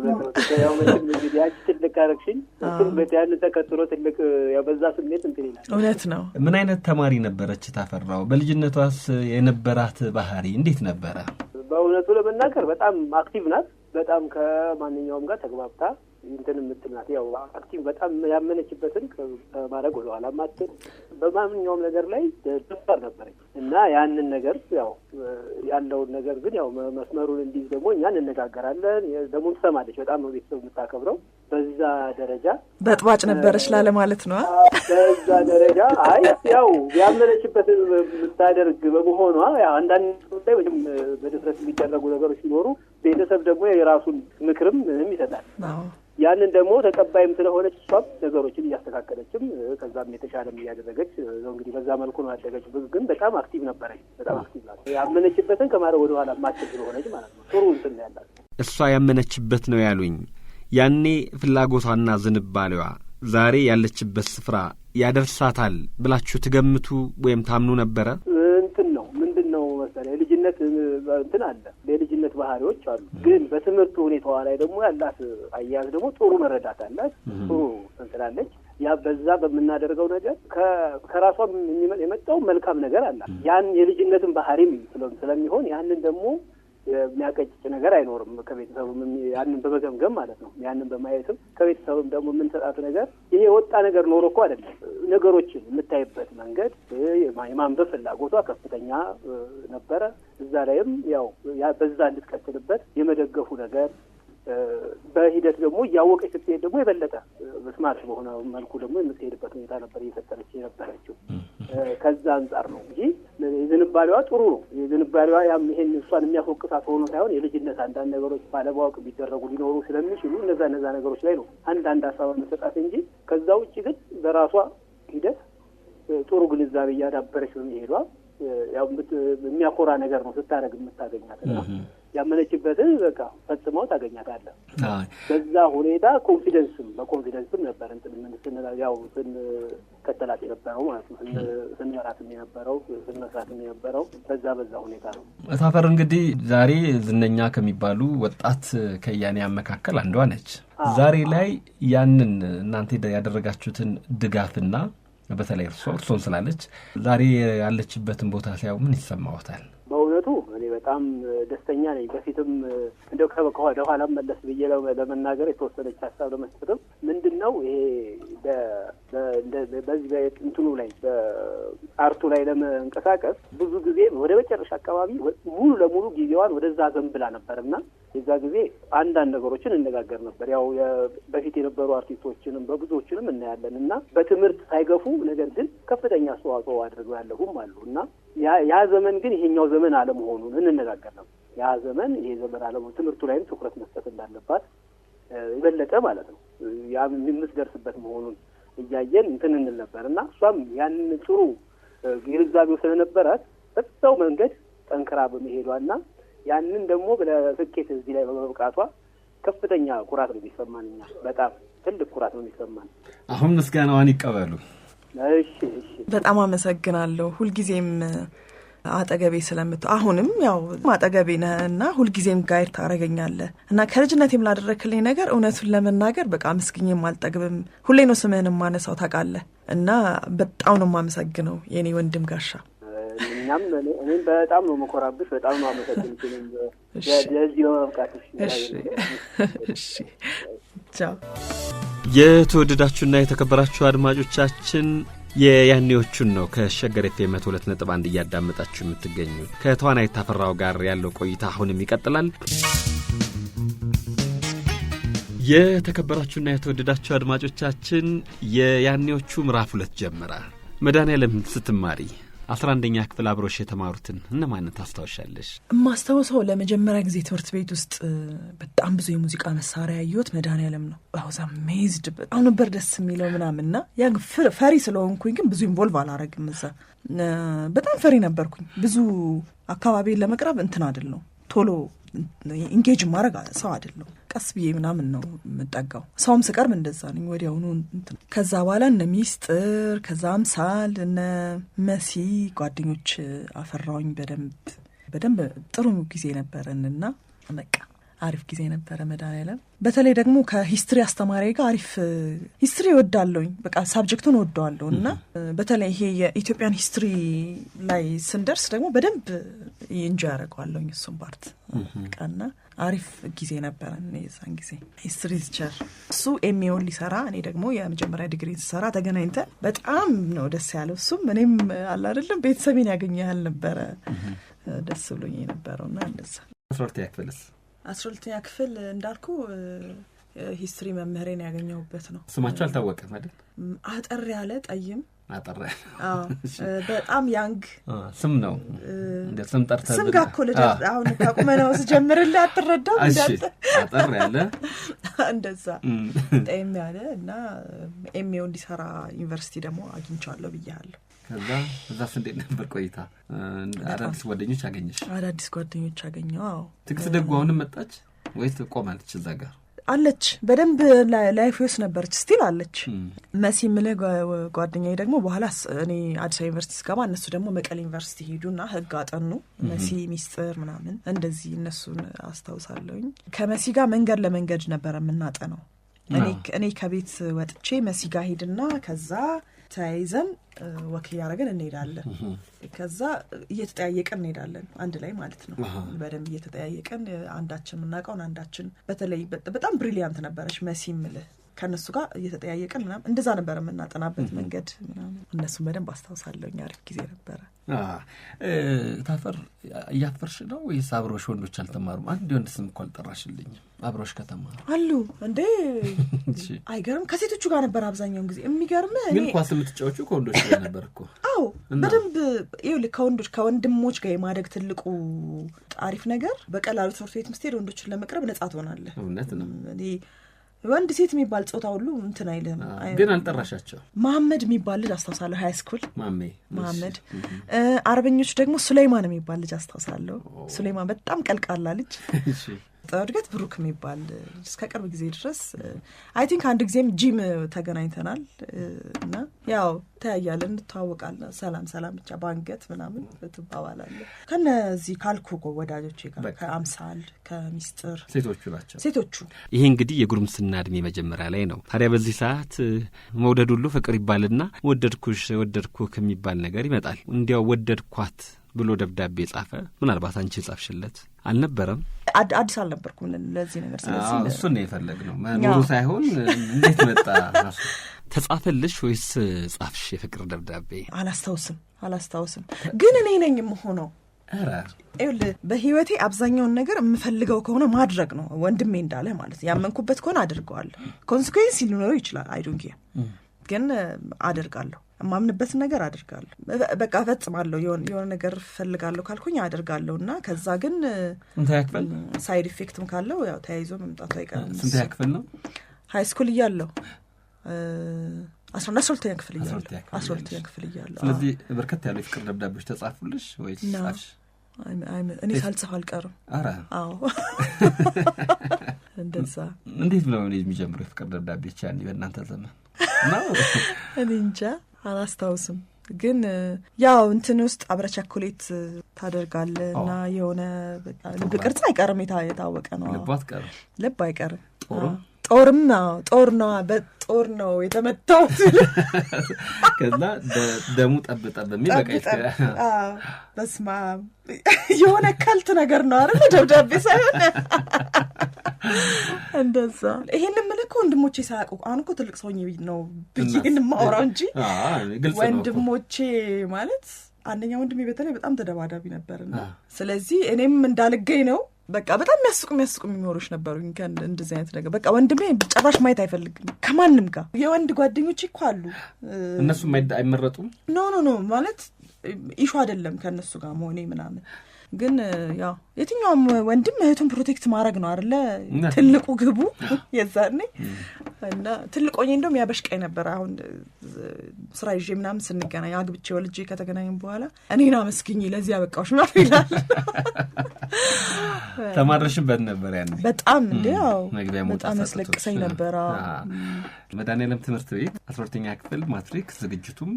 ያው መቼም እንግዲህ ያቺ ትልቅ አረግሽኝ እሱም በያን ተከትሎ ትልቅ ያው በዛ ስሜት እንትን ይላል። እውነት ነው። ምን አይነት ተማሪ ነበረች ታፈራው? በልጅነቷስ የነበራት ባህሪ እንዴት ነበረ? በእውነቱ ለመናገር በጣም አክቲቭ ናት። በጣም ከማንኛውም ጋር ተግባብታ እንትን የምትናት ያው አክቲቭ በጣም ያመነችበትን ከማድረግ ወደ ኋላ ማጥቶ በማንኛውም ነገር ላይ ደፋር ነበረች እና ያንን ነገር ያው ያለውን ነገር ግን ያው መስመሩን እንዲህ ደግሞ እኛ እንነጋገራለን። ደግሞ ትሰማለች። በጣም ነው ቤተሰብ የምታከብረው። በዛ ደረጃ በጥባጭ ነበረች ላለ ማለት ነው። በዛ ደረጃ አይ ያው ያመነችበትን የምታደርግ በመሆኗ ያው አንዳንድ ላይ ወይም በድፍረት የሚደረጉ ነገሮች ሲኖሩ ቤተሰብ ደግሞ የራሱን ምክርም ምንም ይሰጣል። ያንን ደግሞ ተቀባይም ስለሆነች እሷም ነገሮችን እያስተካከለችም ከዛም የተሻለም እያደረገች ነው። እንግዲህ በዛ መልኩ ነው ያደገች። ግን በጣም አክቲቭ ነበረች። በጣም አክቲቭ ናት። ያመነችበትን ከማድረግ ወደ ኋላ ማጥቶ ስለሆነች ማለት ነው። ጥሩ እንትን ያላት እሷ ያመነችበት ነው ያሉኝ። ያኔ ፍላጎቷና ዝንባሌዋ ዛሬ ያለችበት ስፍራ ያደርሳታል ብላችሁ ትገምቱ ወይም ታምኑ ነበረ? እንትን ነው ምንድነው መሰለህ የልጅነት እንትን አለ፣ የልጅነት ባህሪዎች አሉ። ግን በትምህርቱ ሁኔታዋ ላይ ደግሞ ያላት አያያዝ ደግሞ ጥሩ መረዳት አላት። ጥሩ እንትላለች። ያ በዛ በምናደርገው ነገር ከራሷ የመጣው መልካም ነገር አላት። ያን የልጅነትን ባህሪም ስለሚሆን ያንን ደግሞ የሚያቀጭጭ ነገር አይኖርም። ከቤተሰቡም ያንን በመገምገም ማለት ነው። ያንን በማየትም ከቤተሰቡም ደግሞ የምንሰጣት ነገር ይሄ ወጣ ነገር ኖሮ እኮ አይደለም። ነገሮችን የምታይበት መንገድ የማንበብ ፍላጎቷ ከፍተኛ ነበረ። እዛ ላይም ያው በዛ እንድትቀጥልበት የመደገፉ ነገር በሂደት ደግሞ እያወቀች ስትሄድ ደግሞ የበለጠ ስማርት በሆነ መልኩ ደግሞ የምትሄድበት ሁኔታ ነበር እየፈጠረች የነበረችው። ከዛ አንጻር ነው እንጂ የዝንባሌዋ ጥሩ ነው። የዝንባሌዋ ያም ይሄን እሷን የሚያፎቅሳት ሆኖ ሳይሆን የልጅነት አንዳንድ ነገሮች ባለማወቅ ቢደረጉ ሊኖሩ ስለሚችሉ እነዛ ነገሮች ላይ ነው አንዳንድ ሀሳብ መሰጣት እንጂ ከዛ ውጭ ግን በራሷ ሂደት ጥሩ ግንዛቤ እያዳበረች በመሄዷ ያው የሚያኮራ ነገር ነው ስታደርግ የምታገኛትና ያመነችበትን በቃ ፈጽመው ታገኛታለህ። በዛ ሁኔታ በኮንፊደንስም ነበር ያው ስንከተላት የነበረው ማለት ነው። ስንመራትም የነበረው ስንመስራትም የነበረው በዛ ሁኔታ ነው። ታፈር እንግዲህ ዛሬ ዝነኛ ከሚባሉ ወጣት ከያኔያን መካከል አንዷ ነች። ዛሬ ላይ ያንን እናንተ ያደረጋችሁትን ድጋፍና በተለይ እርሶን ስላለች ዛሬ ያለችበትን ቦታ ሲያዩ ምን ይሰማዎታል? በእውነቱ እኔ በጣም ደስተኛ ነኝ። በፊትም እንደው ከወደ ኋላ መለስ ብዬ ለመናገር የተወሰነች ሀሳብ ለመስጠትም ምንድነው ይሄ በዚህ በእንትኑ ላይ በአርቱ ላይ ለመንቀሳቀስ ብዙ ጊዜ ወደ መጨረሻ አካባቢ ሙሉ ለሙሉ ጊዜዋን ወደዛ ዘንብላ ነበርና የዛ ጊዜ አንዳንድ ነገሮችን እንነጋገር ነበር። ያው በፊት የነበሩ አርቲስቶችንም በብዙዎችንም እናያለን እና በትምህርት ሳይገፉ ነገር ግን ከፍተኛ አስተዋጽኦ አድርገው ያለሁም አሉና ያ ዘመን ግን ይሄኛው ዘመን አለመሆኑን እንነጋገር ነበር። ያ ዘመን ይሄ ዘመን አለመሆኑ ትምህርቱ ላይም ትኩረት መስጠት እንዳለባት ይበለጠ ማለት ነው ያ የምትደርስበት መሆኑን እያየን እንትን እንል ነበርና እሷም ያንን ጥሩ ግንዛቤው ስለነበራት በዛው መንገድ ጠንክራ በመሄዷና ያንን ደግሞ በስኬት እዚህ ላይ በመብቃቷ ከፍተኛ ኩራት ነው የሚሰማን። በጣም ትልቅ ኩራት ነው የሚሰማን። አሁን ምስጋናዋን ይቀበሉ። እሺ በጣም አመሰግናለሁ። ሁልጊዜም አጠገቤ አሁንም ያው አጠገቤ ነህና ሁልጊዜም ጋይድ ታረጋኛለህ እና ከልጅነቴም ላደረክልኝ ነገር እውነቱን ለመናገር በቃ መስግኜም አልጠግብም። ሁሌ ነው ስምህን ማነሳው ታውቃለህ እና በጣም ነው የማመሰግነው የኔ ወንድም ጋሻ። እኔም በጣም ነው መኮራብሽ። በጣም ነው አመሰግናለሁ ለዚህ ለማብቃትሽ። እሺ ቻው። የተወደዳችሁና የተከበራችሁ አድማጮቻችን የያኔዎቹን ነው ከሸገር ኤፍኤም 102.1 እያዳመጣችሁ የምትገኙት። ከተዋናይት ታፈራው ጋር ያለው ቆይታ አሁንም ይቀጥላል። የተከበራችሁና የተወደዳችሁ አድማጮቻችን የያኔዎቹ ምዕራፍ 2 ጀመረ። መድኃኔዓለም ስትማሪ 11ኛ ክፍል አብሮሽ የተማሩትን እነማን ታስታውሻለሽ? ማስታወሰው ለመጀመሪያ ጊዜ ትምህርት ቤት ውስጥ በጣም ብዙ የሙዚቃ መሳሪያ ያየሁት መድኃኔዓለም ነው። አውዛ ሜዝድ በጣም ነበር ደስ የሚለው ምናምንና ያ ፈሪ ስለሆንኩኝ ግን ብዙ ኢንቮልቭ አላረግም። እዛ በጣም ፈሪ ነበርኩኝ። ብዙ አካባቢን ለመቅረብ እንትን አይደለም ቶሎ ኢንጌጅ ማድረግ ሰው አይደለም። ቀስ ብዬ ምናምን ነው የምጠጋው። ሰውም ስቀርብ እንደዛ ነኝ ወዲያውኑ። ከዛ በኋላ እነ ሚስጥር ከዛ አምሳል እነ መሲ ጓደኞች አፈራውኝ በደንብ ጥሩ ጊዜ ነበረንና በቃ አሪፍ ጊዜ ነበረ መድኃኔዓለም። በተለይ ደግሞ ከሂስትሪ አስተማሪ ጋር አሪፍ ሂስትሪ እወዳለሁኝ። በቃ ሳብጀክቱን እወደዋለሁ እና በተለይ ይሄ የኢትዮጵያን ሂስትሪ ላይ ስንደርስ ደግሞ በደንብ ኢንጆይ አደርገዋለሁኝ እሱን ፓርት ቀና አሪፍ ጊዜ ነበረን የዛን ጊዜ። ሂስትሪ ቲቸር እሱ ኤምኤውን ሊሰራ እኔ ደግሞ የመጀመሪያ ዲግሪ ስሰራ ተገናኝተን በጣም ነው ደስ ያለው። እሱም እኔም አለ አይደለም ቤተሰቤን ያገኘሃል ነበረ ደስ ብሎኝ የነበረውና እንደዛ። 12ኛ ክፍል እንዳልኩ ሂስትሪ መምህሬን ያገኘሁበት ነው። ስማቸው አልታወቀም አይደል? አጠር ያለ ጠይም አጠር ያለ በጣም ያንግ ስም ነው። እንደ ስም ጠርተህ ስም ጋር ኮሌጅ አሁን ከቁመናው ስጀምርልህ አትረዳም እንዳለ አጠር ያለ እንደዛ ጠይም ያለ እና ኤምኤው እንዲሰራ ዩኒቨርሲቲ ደግሞ አግኝቻለሁ ብያለሁ። ከዛ እንዴት ነበር ቆይታ? አዳዲስ ጓደኞች አገኘሽ? አዳዲስ ጓደኞች አገኘሁ። አዎ። ትግስት ደግሞ አሁንም መጣች ወይስ ቆማለች? እዛ ጋር አለች። በደንብ ላይፍ ውስጥ ነበረች፣ ስቲል አለች። መሲ ምልህ ጓደኛዬ ደግሞ በኋላ እኔ አዲስ አበባ ዩኒቨርሲቲ ስገባ እነሱ ደግሞ መቀሌ ዩኒቨርሲቲ ሄዱና ህግ አጠኑ። መሲ ሚስጥር ምናምን እንደዚህ እነሱን አስታውሳለሁኝ። ከመሲ ጋር መንገድ ለመንገድ ነበር የምናጠነው። እኔ ከቤት ወጥቼ መሲ ጋር ሄድና ከዛ ተያይዘን ወክ ያረጋን እንሄዳለን። ከዛ እየተጠያየቀን እንሄዳለን አንድ ላይ ማለት ነው። በደንብ እየተጠያየቀን አንዳችን ምናቀውን አንዳችን በተለይ በጣም ብሪሊያንት ነበረች መሲ ምልህ ከነሱ ጋር እየተጠያየቀን ምናምን እንደዛ ነበር የምናጠናበት መንገድ ምናምን። እነሱም በደንብ አስታውሳለሁኝ። አሪፍ ጊዜ ነበረ። ታፈር እያፈርሽ ነው ወይስ አብሮሽ ወንዶች አልተማሩም? አንድ ወንድ ስም እኮ አልጠራሽልኝም። አብሮሽ ከተማሩ አሉ እንዴ? አይገርም። ከሴቶቹ ጋር ነበር አብዛኛውን ጊዜ። የሚገርም ግን ኳስ የምትጫወቹ ከወንዶች ጋር ነበር እኮ። አዎ በደንብ ይኸውልህ ከወንድሞች ጋር የማደግ ትልቁ አሪፍ ነገር በቀላሉ ትምህርት ቤት ምስትሄድ ወንዶችን ለመቅረብ ነጻ ትሆናለህ። እውነት ነው። ወንድ ሴት የሚባል ጾታ ሁሉ እንትን አይልም። ግን አልጠራሻቸው? መሐመድ የሚባል ልጅ አስታውሳለሁ ሃይ ስኩል መሐመድ። አርበኞች ደግሞ ሱሌይማን የሚባል ልጅ አስታውሳለሁ። ሱሌይማን በጣም ቀልቃላ ልጅ። እድገት ብሩክ የሚባል እስከ ቅርብ ጊዜ ድረስ አይ ቲንክ አንድ ጊዜም ጂም ተገናኝተናል እና ያው ተያያለን፣ እንተዋወቃለን። ሰላም ብቻ ባንገት ምናምን ትባባላለህ። ከነዚህ ካልኩ ወዳጆቼ ጋር ከአምሳል ከሚስጥር ሴቶቹ ናቸው ሴቶቹ። ይሄ እንግዲህ የጉርምስና እድሜ መጀመሪያ ላይ ነው። ታዲያ በዚህ ሰዓት መውደድ ሁሉ ፍቅር ይባልና ወደድኩ ከሚባል ነገር ይመጣል። እንዲያው ወደድኳት ብሎ ደብዳቤ ጻፈ። ምናልባት አንቺ ጻፍሽለት አልነበረም? አዲስ አልነበርኩም ለዚህ ነገር። ስለዚህ እሱን ነው የፈለግነው መኖሩ ሳይሆን እንዴት መጣ ራሱ። ተጻፈልሽ ወይስ ጻፍሽ የፍቅር ደብዳቤ? አላስታውስም ግን እኔ ነኝ የምሆነው። በህይወቴ አብዛኛውን ነገር የምፈልገው ከሆነ ማድረግ ነው። ወንድሜ እንዳለ ማለት ያመንኩበት ከሆነ አድርገዋለሁ። ኮንሲኩዌንስ ሊኖረው ይችላል። አይ ዶንት ኬር ግን አደርጋለሁ። የማምንበትን ነገር አደርጋለሁ። በቃ ፈጽማለሁ። የሆነ ነገር ፈልጋለሁ ካልኩኝ አደርጋለሁ እና ከዛ ግን ሳይድ ኢፌክትም ካለው ያው ተያይዞ መምጣቱ አይቀርም። ስንተኛ ክፍል ነው? ሃይ ስኩል እያለሁ 12ኛ ክፍል እያለሁ። ስለዚህ በርከት ያሉ የፍቅር ደብዳቤዎች ተጻፉልሽ ወይስ ጻፍሽ? እኔ ሳልጽፍ አልቀርም። አዎ እንደዛ። እንዴት ነው የሚጀምረው የፍቅር ደብዳቤ? ቻንዲ በእናንተ ዘመን ነው? እኔ እንጃ አላስታውስም ግን ያው እንትን ውስጥ አብረ ቸኮሌት ታደርጋለና የሆነ በቃ ልብ ቅርጽ አይቀርም የታወቀ ነው ልብ አይቀርም ጦርም ነው በጦር ነው የተመታው ከዛ ደሙ ጠብጠብ በሚበቃ በስማ የሆነ ካልት ነገር ነው አይደል ደብዳቤ ሳይሆን እንደዛ ይሄን ምልኮ ወንድሞቼ ሳያውቁ አሁን እኮ ትልቅ ሰውኝ ነው ብዬን ማውራው እንጂ ወንድሞቼ ማለት አንደኛ ወንድሜ በተለይ በጣም ተደባዳቢ ነበርና ስለዚህ እኔም እንዳልገኝ ነው በቃ በጣም የሚያስቁ የሚኖሩሽ ነበሩኝ እንደዚህ አይነት ነገር በቃ ወንድሜ ጭራሽ ማየት አይፈልግም ከማንም ጋር የወንድ ጓደኞቼ እኮ አሉ እነሱ አይመረጡም ኖ ማለት ኢሹ አይደለም ከነሱ ጋር መሆኔ ምናምን ግን ያው የትኛውም ወንድም እህቱን ፕሮቴክት ማድረግ ነው አይደለ ትልቁ ግቡ የዛኔ እና ትልቆኝ እንደውም ያበሽቀኝ ነበር አሁን ስራ ይዤ ምናምን ስንገናኝ አግብቼ ወልጄ ከተገናኘን በኋላ እኔና መስኪኝ ለዚህ ያበቃውሽ ማለት ይላል ተማርሽበት ነበር ያኔ በጣም እንዴው በጣም ያስለቅሰኝ ነበር መድኃኔዓለም ትምህርት ቤት 12ኛ ክፍል ማትሪክ ዝግጅቱም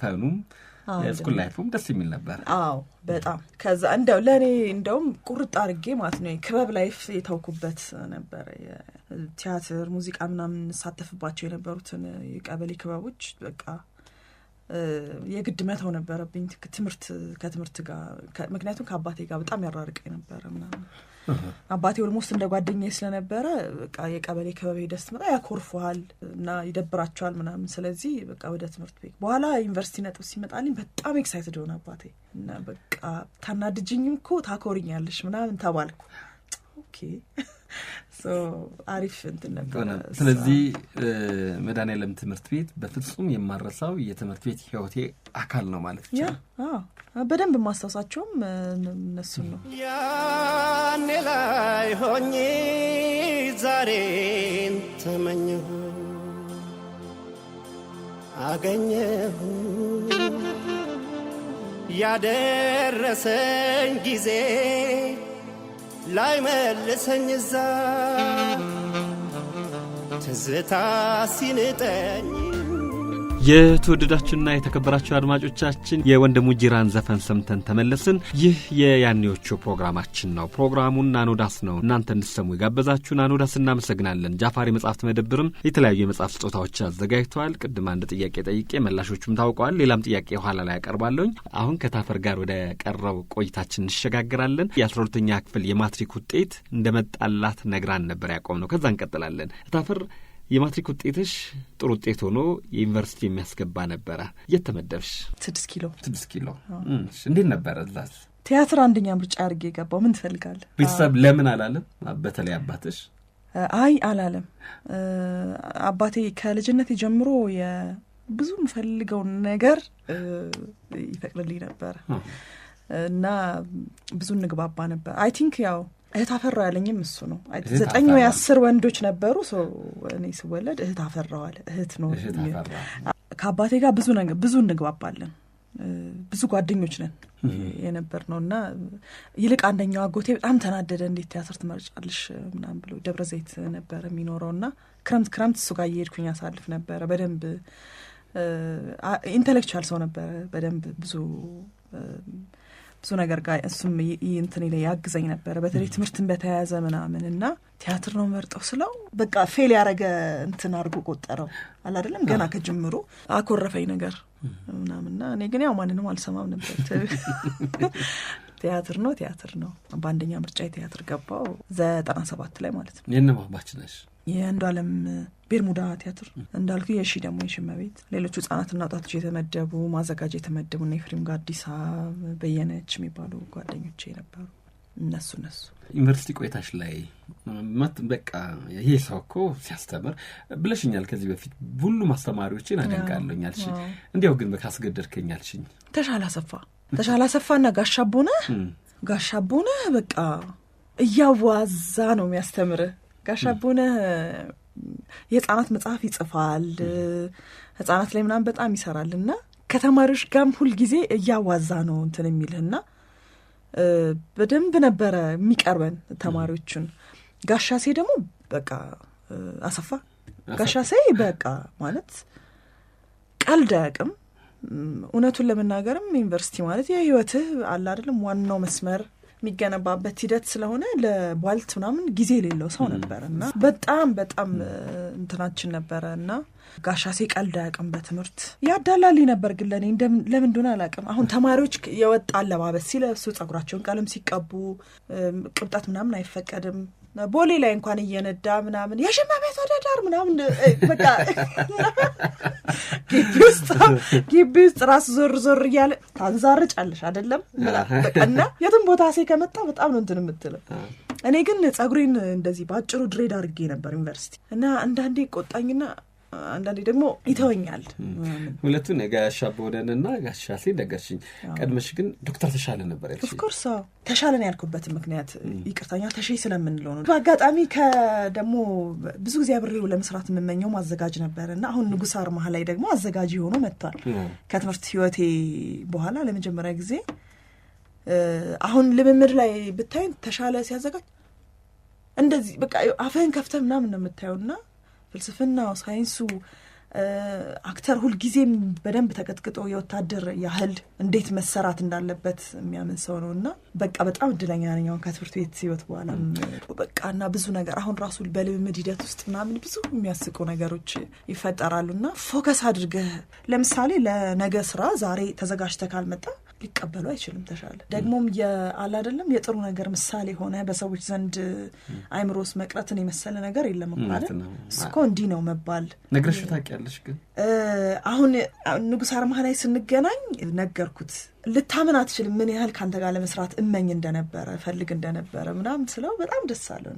ፈኑም ስኩል ላይፉም ደስ የሚል ነበር አዎ በጣም ከዛ እንደው ለኔ እንደውም ቁርጥ አድርጌ ማለት ነው ክበብ ላይፍ የተውኩበት ነበር ቲያትር ሙዚቃ ምናምን ሳተፍባቸው የነበሩትን የቀበሌ ክበቦች በቃ የግድ መተው ነበረብኝ ከትምህርት ጋር ምክንያቱም ከአባቴ ጋር በጣም ያራርቀኝ ነበር ምናምን አባቴ ኦልሞስት እንደ ጓደኛዬ ስለነበረ በቃ የቀበሌ ክበብ ደስ መጣ ያኮርፉሃል እና ይደብራቸዋል ምናምን ስለዚህ በቃ ወደ ትምህርት ቤት በኋላ ዩኒቨርሲቲ ነጥብ ሲመጣልኝ በጣም ኤክሳይትድ ሆነ አባቴ እና በቃ ታናድጅኝም እኮ ታኮሪኛለሽ ምናምን ተባልኩ ኦኬ አሪፍ እንትን ነበር ስለዚህ መድኃኔዓለም ትምህርት ቤት በፍጹም የማረሳው የትምህርት ቤት ህይወቴ አካል ነው ማለት ይችላል በደንብ ማስተዋሳቸውም እነሱን ነው ያኔ ላይ ሆኜ ዛሬን ተመኘሁ አገኘሁ ያደረሰኝ ጊዜ ላይ መልሰኝ እዛ ትዝታ ሲንጠኝ የተወደዳችሁና የተከበራችሁ አድማጮቻችን የወንድሙ ጂራን ዘፈን ሰምተን ተመለስን ይህ የያኔዎቹ ፕሮግራማችን ነው ፕሮግራሙን ናኖዳስ ነው እናንተ እንድትሰሙ ይጋበዛችሁ ናኖዳስ እናመሰግናለን ጃፋሪ መጽሐፍት መደብርም የተለያዩ የመጽሐፍ ስጦታዎች አዘጋጅተዋል ቅድም አንድ ጥያቄ ጠይቄ መላሾቹም ታውቀዋል ሌላም ጥያቄ ኋላ ላይ ያቀርባለሁ አሁን ከታፈር ጋር ወደ ቀረው ቆይታችን እንሸጋግራለን የ12ኛ ክፍል የማትሪክ ውጤት እንደመጣላት ነግራን ነበር ያቆምነው ከዛ እንቀጥላለን ታፈር የማትሪክ ውጤትሽ ጥሩ ውጤት ሆኖ ዩኒቨርሲቲ የሚያስገባ ነበር የተመደብሽ 6 ኪሎ እንዴት ነበር እዛስ ቲያትር አንደኛ ምርጫ አድርጌ ገባው ምን ትፈልጋለህ ቤተሰብ ለምን አላለም በተለይ አባትሽ አይ አላለም አባቴ ከልጅነቴ ጀምሮ የብዙ ምፈልገው ነገር ይፈቅድልኝ ነበር እና ብዙ እንግባባ ነበር አይ ቲንክ ያው እህት አፈራው ያለኝም እሱ ነው 9 ወይ 10 ወንዶች ነበሩ እኔ ስወለድ እህት አፈራዋል እህት ነው ከአባቴ ጋር ብዙ እንግባባለን ብዙ ጓደኞች ነን የነበር ነውና ይልቅ አንደኛው አጎቴ በጣም ተናደደ እንዴት ቲያትር ትመርጫለሽ ምናምን ብሎ ደብረ ዘይት ነበር የሚኖረውና ክረምት እሱ ጋር እየሄድኩኝ አሳልፍ ነበር በደንብ ኢንተሌክቹዋል ሰው ነበር በደንብ ብዙ ነገር ጋር እሱም እንትን ላይ ያግዘኝ ነበር በተለይ ትምህርትን በተያያዘ ምናምንና ቲያትር ነው መርጠው ስለው በቃ ፌል ያረገ እንትን አድርጎ ቆጠረው አላደለም ገና ከጅምሩ አኮረፈኝ ነገር ምናምንና እኔ ግን ያው ማንንም አልሰማም ነበር ቲያትር ነው በአንደኛ ምርጫ ቲያትር ገባው 97 ላይ ማለት ነው የነማባች ነሽ የአንዱ ዓለም ቤርሙዳ ቲያትር እንዳልኩ የሺ ደግሞ የሽመቤት ሌሎች ህጻናትና ወጣቶች የተመደቡ ማዘጋጅ የተመደቡና የፍሬም ጋዲሳ በየነች የሚባሉ ጓደኞቼ ነበሩ እነሱ ዩኒቨርሲቲ ቆይታሽ ላይ በቃ ይሄ ሰው እኮ ሲያስተምር ብለሽኛል ከዚህ በፊት ሁሉ ማስተማሪዎችን አደንቃለሁኛልሽ እንዲያው ግን በካስገደድከኛልሽኝ ተሻላ ሰፋና ጋሻቦነ በቃ እያዋዛ ነው የሚያስተምር ጋሻቦነ የህፃናት መጽሐፍ ይጽፋል ህፃናት ላይ ምናምን በጣም ይሰራልና ከተማሪዎች ጋርም ሁሉ ጊዜ እያዋዛ ነው እንትን የሚልህና በደንብ ነበረ የሚቀርበን ተማሪዎችን ጋሻሴ ደግሞ በቃ አሰፋ ጋሻሴ በቃ ማለት ቀልድ አያውቅም። እውነቱን ለመናገርም ዩኒቨርሲቲ ማለት የህይወትህ አለ አይደለም ዋናው መስመር የሚገነባበት ሂደት ስለሆነ ለቧልት ምናምን ጊዜ የሌለው ሰው ነበርና በጣም እንትናችን ነበርና ጋሻሴ ቀልድ አያውቅም። በትምህርት ያዳላልኝ ነበር ግን ለኔ ለምን እንደሆነ አላውቅም። አሁን ተማሪዎች የወጣ አለባበስ ሲለብሱ ጸጉራቸውን ቀለም ሲቀቡ ቅብጣት ምናምን አይፈቀድም። ቦሌ ላይ እንኳን እየነዳ ምናምን የሽማ ቤት ወደዳር ምናምን በቃ ግቢ ውስጥ ራስ ዞር እያለ ታንዛርጫለሽ አይደለም በቃና የትም ቦታ ሴ ከመጣ በጣም ነው እንትን የምትለው። እኔ ግን ጸጉሬን እንደዚህ ባጭሩ ድሬድ አድርጌ ነበር ዩኒቨርሲቲ እና አንዳንዴ ቆጣኝና አንዳንዴ ደግሞ ይተወኛል። ሁለቱን ጋሻ ቦደንና ጋሻሴ ነገርሽኝ። ቀድመሽ ግን ዶክተር ተሻለ ነበር ያልሽ። ኦፍ ኮርስ ተሻለን ያልኩበት ምክንያት ይቅርታኛ ተሺ ስለምንለው ነው። በአጋጣሚ ከደሞ ብዙ ጊዜ አብሬው ለመስራት የምመኘው ማዘጋጅ ነበርና አሁን ንጉስ አርማ ላይ ደግሞ አዘጋጅ ሆኖ መጥቷል። ከትምህርት ህይወቴ በኋላ ለመጀመሪያ ጊዜ አሁን ልምምድ ላይ ብታይ ተሻለ ሲያዘጋጅ እንደዚህ በቃ አፈን ከፍተ ምናምን ነው የምታዩና ፍልስፍናው ሳይንሱ አክተር ሁሉ ጊዜም በደንብ ተቀጥቅጦ የወታደር ያህል እንዴት መሰራት እንዳለበት የሚያምን ሰው ነውና በቃ በጣም እድለኛ ነኝ። አሁን ከትምህርት ቤት ህይወት በኋላ በቃና ብዙ ነገር አሁን ራሱ በልምምድ ሂደት ውስጥ ምናምን ብዙ የሚያስቁ ነገሮች ይፈጠራሉና ፎከስ አድርገህ ለምሳሌ ለነገ ስራ ዛሬ ተዘጋጅተህ ካልመጣ ሊቀበሉ አይችልም። ተሻለ ደግሞም የአላ አይደለም የጥሩ ነገር ምሳሌ ሆነ በሰዎች ዘንድ አይምሮስ መቅረትን የመሰለ ነገር የለም ማለት እስኮ እንዲህ ነው መባል ነግረሽ ታውቂያለሽ። ግን አሁን ንጉስ አርማ ላይ ስንገናኝ ነገርኩት ልታምን አትችልም ምን ያህል ካንተ ጋር ለመስራት እመኝ እንደነበረ ፈልግ እንደነበረ ምናምን ስለው በጣም ደስ አለው።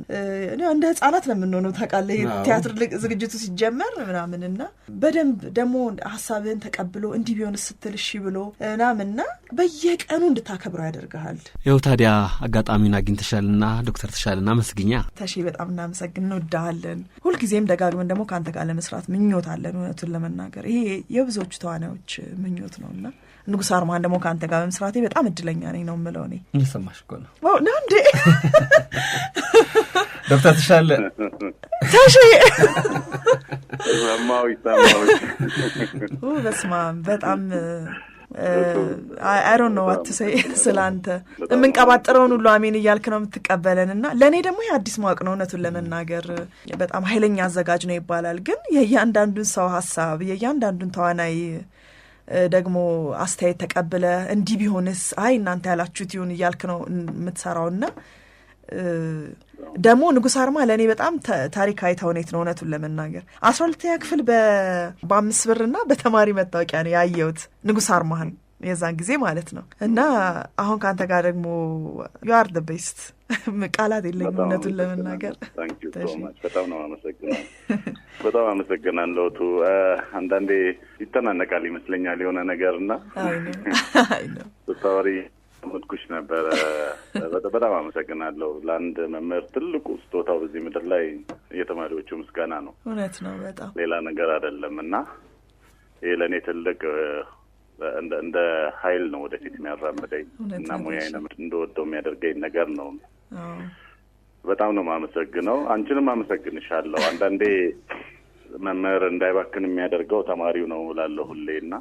እኔ እንደ ህፃናት ለምንሆነው ታውቃለህ ቲያትር ዝግጅቱ ሲጀመር ምናምንና በደንብ ደግሞ ሐሳብህን ተቀብሎ እንዲህ ቢሆን ስትል እሺ ብሎ ምናምንና በየቀኑ እንድታከብረው ያደርጋል። ይኸው ታዲያ አጋጣሚውን አግኝተሻልና ዶክተር ተሻለና መስግኛ ተሺ በጣም እናመሰግን እንወዳለን። ሁሉ ጊዜም ደጋግመን ደግሞ ካንተ ጋር ለመስራት ምኞት አለን። እውነቱን ለመናገር ይሄ የብዙዎች ተዋናዮች ምኞት ነውና ንጉስ አርማን ደግሞ ካንተ ጋር በመስራቴ በጣም እድለኛ ነኝ ነው የምለው። እኔ እየሰማሽ እኮ ነው። ዋው ናንዴ ዶክተር ተሻለ ታሺ ሰማው በስማ በጣም I don't know what to say ስላንተ የምንቀባጥረውን ሁሉ አሜን እያልክ ነው የምትቀበለንና ለኔ ደግሞ የአዲስ ማወቅ ነው። እውነቱን ለመናገር በጣም ኃይለኛ አዘጋጅ ነው ይባላል። ግን የእያንዳንዱን ሰው ሐሳብ የእያንዳንዱን ተዋናይ ደግሞ አስተያየት ተቀበለ እንዲህ ቢሆንስ አይ እናንተ ያላችሁት ይሁን እያልክ ነው የምትሰራውና ደግሞ ንጉስ አርማ ለኔ በጣም ታሪካዊ ተውኔት ነው። እውነቱን ለመናገር 12ኛ ክፍል በ5 ብርና በተማሪ መታወቂያ ነው ያየሁት ንጉስ አርማን የዛን ጊዜ ማለት ነው። እና አሁን ካንተ ጋር ደግሞ you are the best ቃላት የለኝም እውነቱን ለመናገር። thank you so much በጣም ነው በጣም አመሰግናለሁ። አንዳንዴ ይተናነቃል ይመስለኛል የሆነ ነገርና አይ ነው ስቶሪ ምትኩሽ ነበር። በጣም አመሰግናለሁ። ለአንድ መምህር ትልቁ ስጦታው በዚህ ምድር ላይ የተማሪዎቹ ምስጋና ነው። እውነት ነው በጣም ሌላ ነገር አይደለምና ይሄ ለኔ ትልቅ እንደ ኃይል ነው ወደፊት የሚያራምደኝ እና ሙያዬን እንደወደው የሚያደርገኝ ነገር ነው። በጣም ነው ማመሰግነው። አንቺንም አመሰግንሻለሁ። አንዳንዴ መምህር እንዳይባክን የሚያደርገው ተማሪው ነው እላለሁ ሁሌና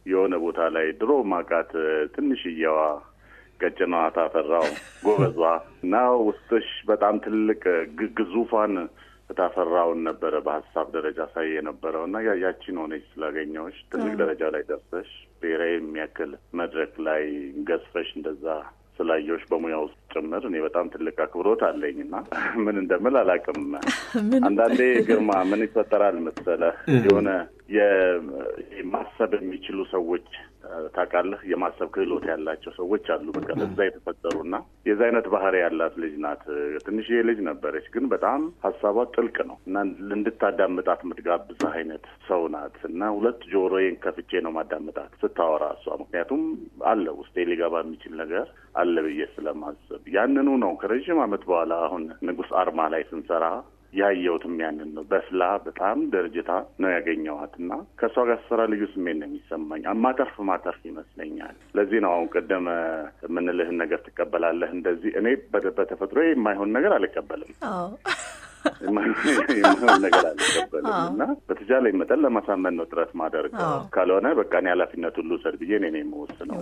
የሆነ ቦታ ላይ ድሮ ማቃት ትንሽዬዋ ቀጭኗ ታፈራው ጎበዟ ነው ውስጥሽ በጣም ትልቅ ግዙፋን ታፈራውን ነበር በሐሳብ ደረጃ ሳይ የነበረውና ያቺን ሆነሽ ስላገኘሁሽ ትልቅ ደረጃ ላይ ደርሰሽ ብሔራዊ የሚያክል መድረክ ላይ ገዝፈሽ እንደዛ ስላየሁሽ በሙያው ጭምር እኔ በጣም ትልቅ አክብሮት አለኝና ምን እንደምል አላውቅም። አንዳንዴ ግርማ ምን ይፈጠራል መሰለህ የሆነ የማሰብ የሚችሉ ሰዎች ታውቃለህ የማሰብ ክህሎት ያላቸው ሰዎች አሉ። በቃ ለዛ የተፈጠሩና የዛ አይነት ባህሪ ያላት ልጅ ናት። ትንሽዬ ልጅ ነበረች ግን በጣም ሐሳቧ ጥልቅ ነው እና እንድታዳምጣት የምትጋብዝ አይነት ሰው ናት እና ሁለት ጆሮዬን ከፍቼ ነው ማዳምጣት ስታወራ እሷ ምክንያቱም አለ ውስጤ ሊገባ የሚችል ነገር አለ ብዬ ስለማስብ ያንኑ ነው ከረጅም ዓመት በኋላ አሁን ንጉስ አርማ ላይ ስንሰራ ያየሁትም ያንን ነው። በስላ በጣም ደረጃታ ነው ያገኘኋትና ከሷ ጋር ስራ ልዩ ስሜት ነው የሚሰማኝ። ማተርፍ ይመስለኛል። ለዚህ ነው አሁን ቀደም የምንልህን ነገር ትቀበላለህ እንደዚህ እኔ በተፈጥሮዬ የማይሆን ነገር አልቀበልም። የማይሆን ነገር አልቀበልምና በተቻለ መጠን ለማሳመን ነው ጥረት ማደርገው። ካልሆነ በቃ እኔ ኃላፊነት ሁሉ ሰድ ብዬ እኔ የምወስነው።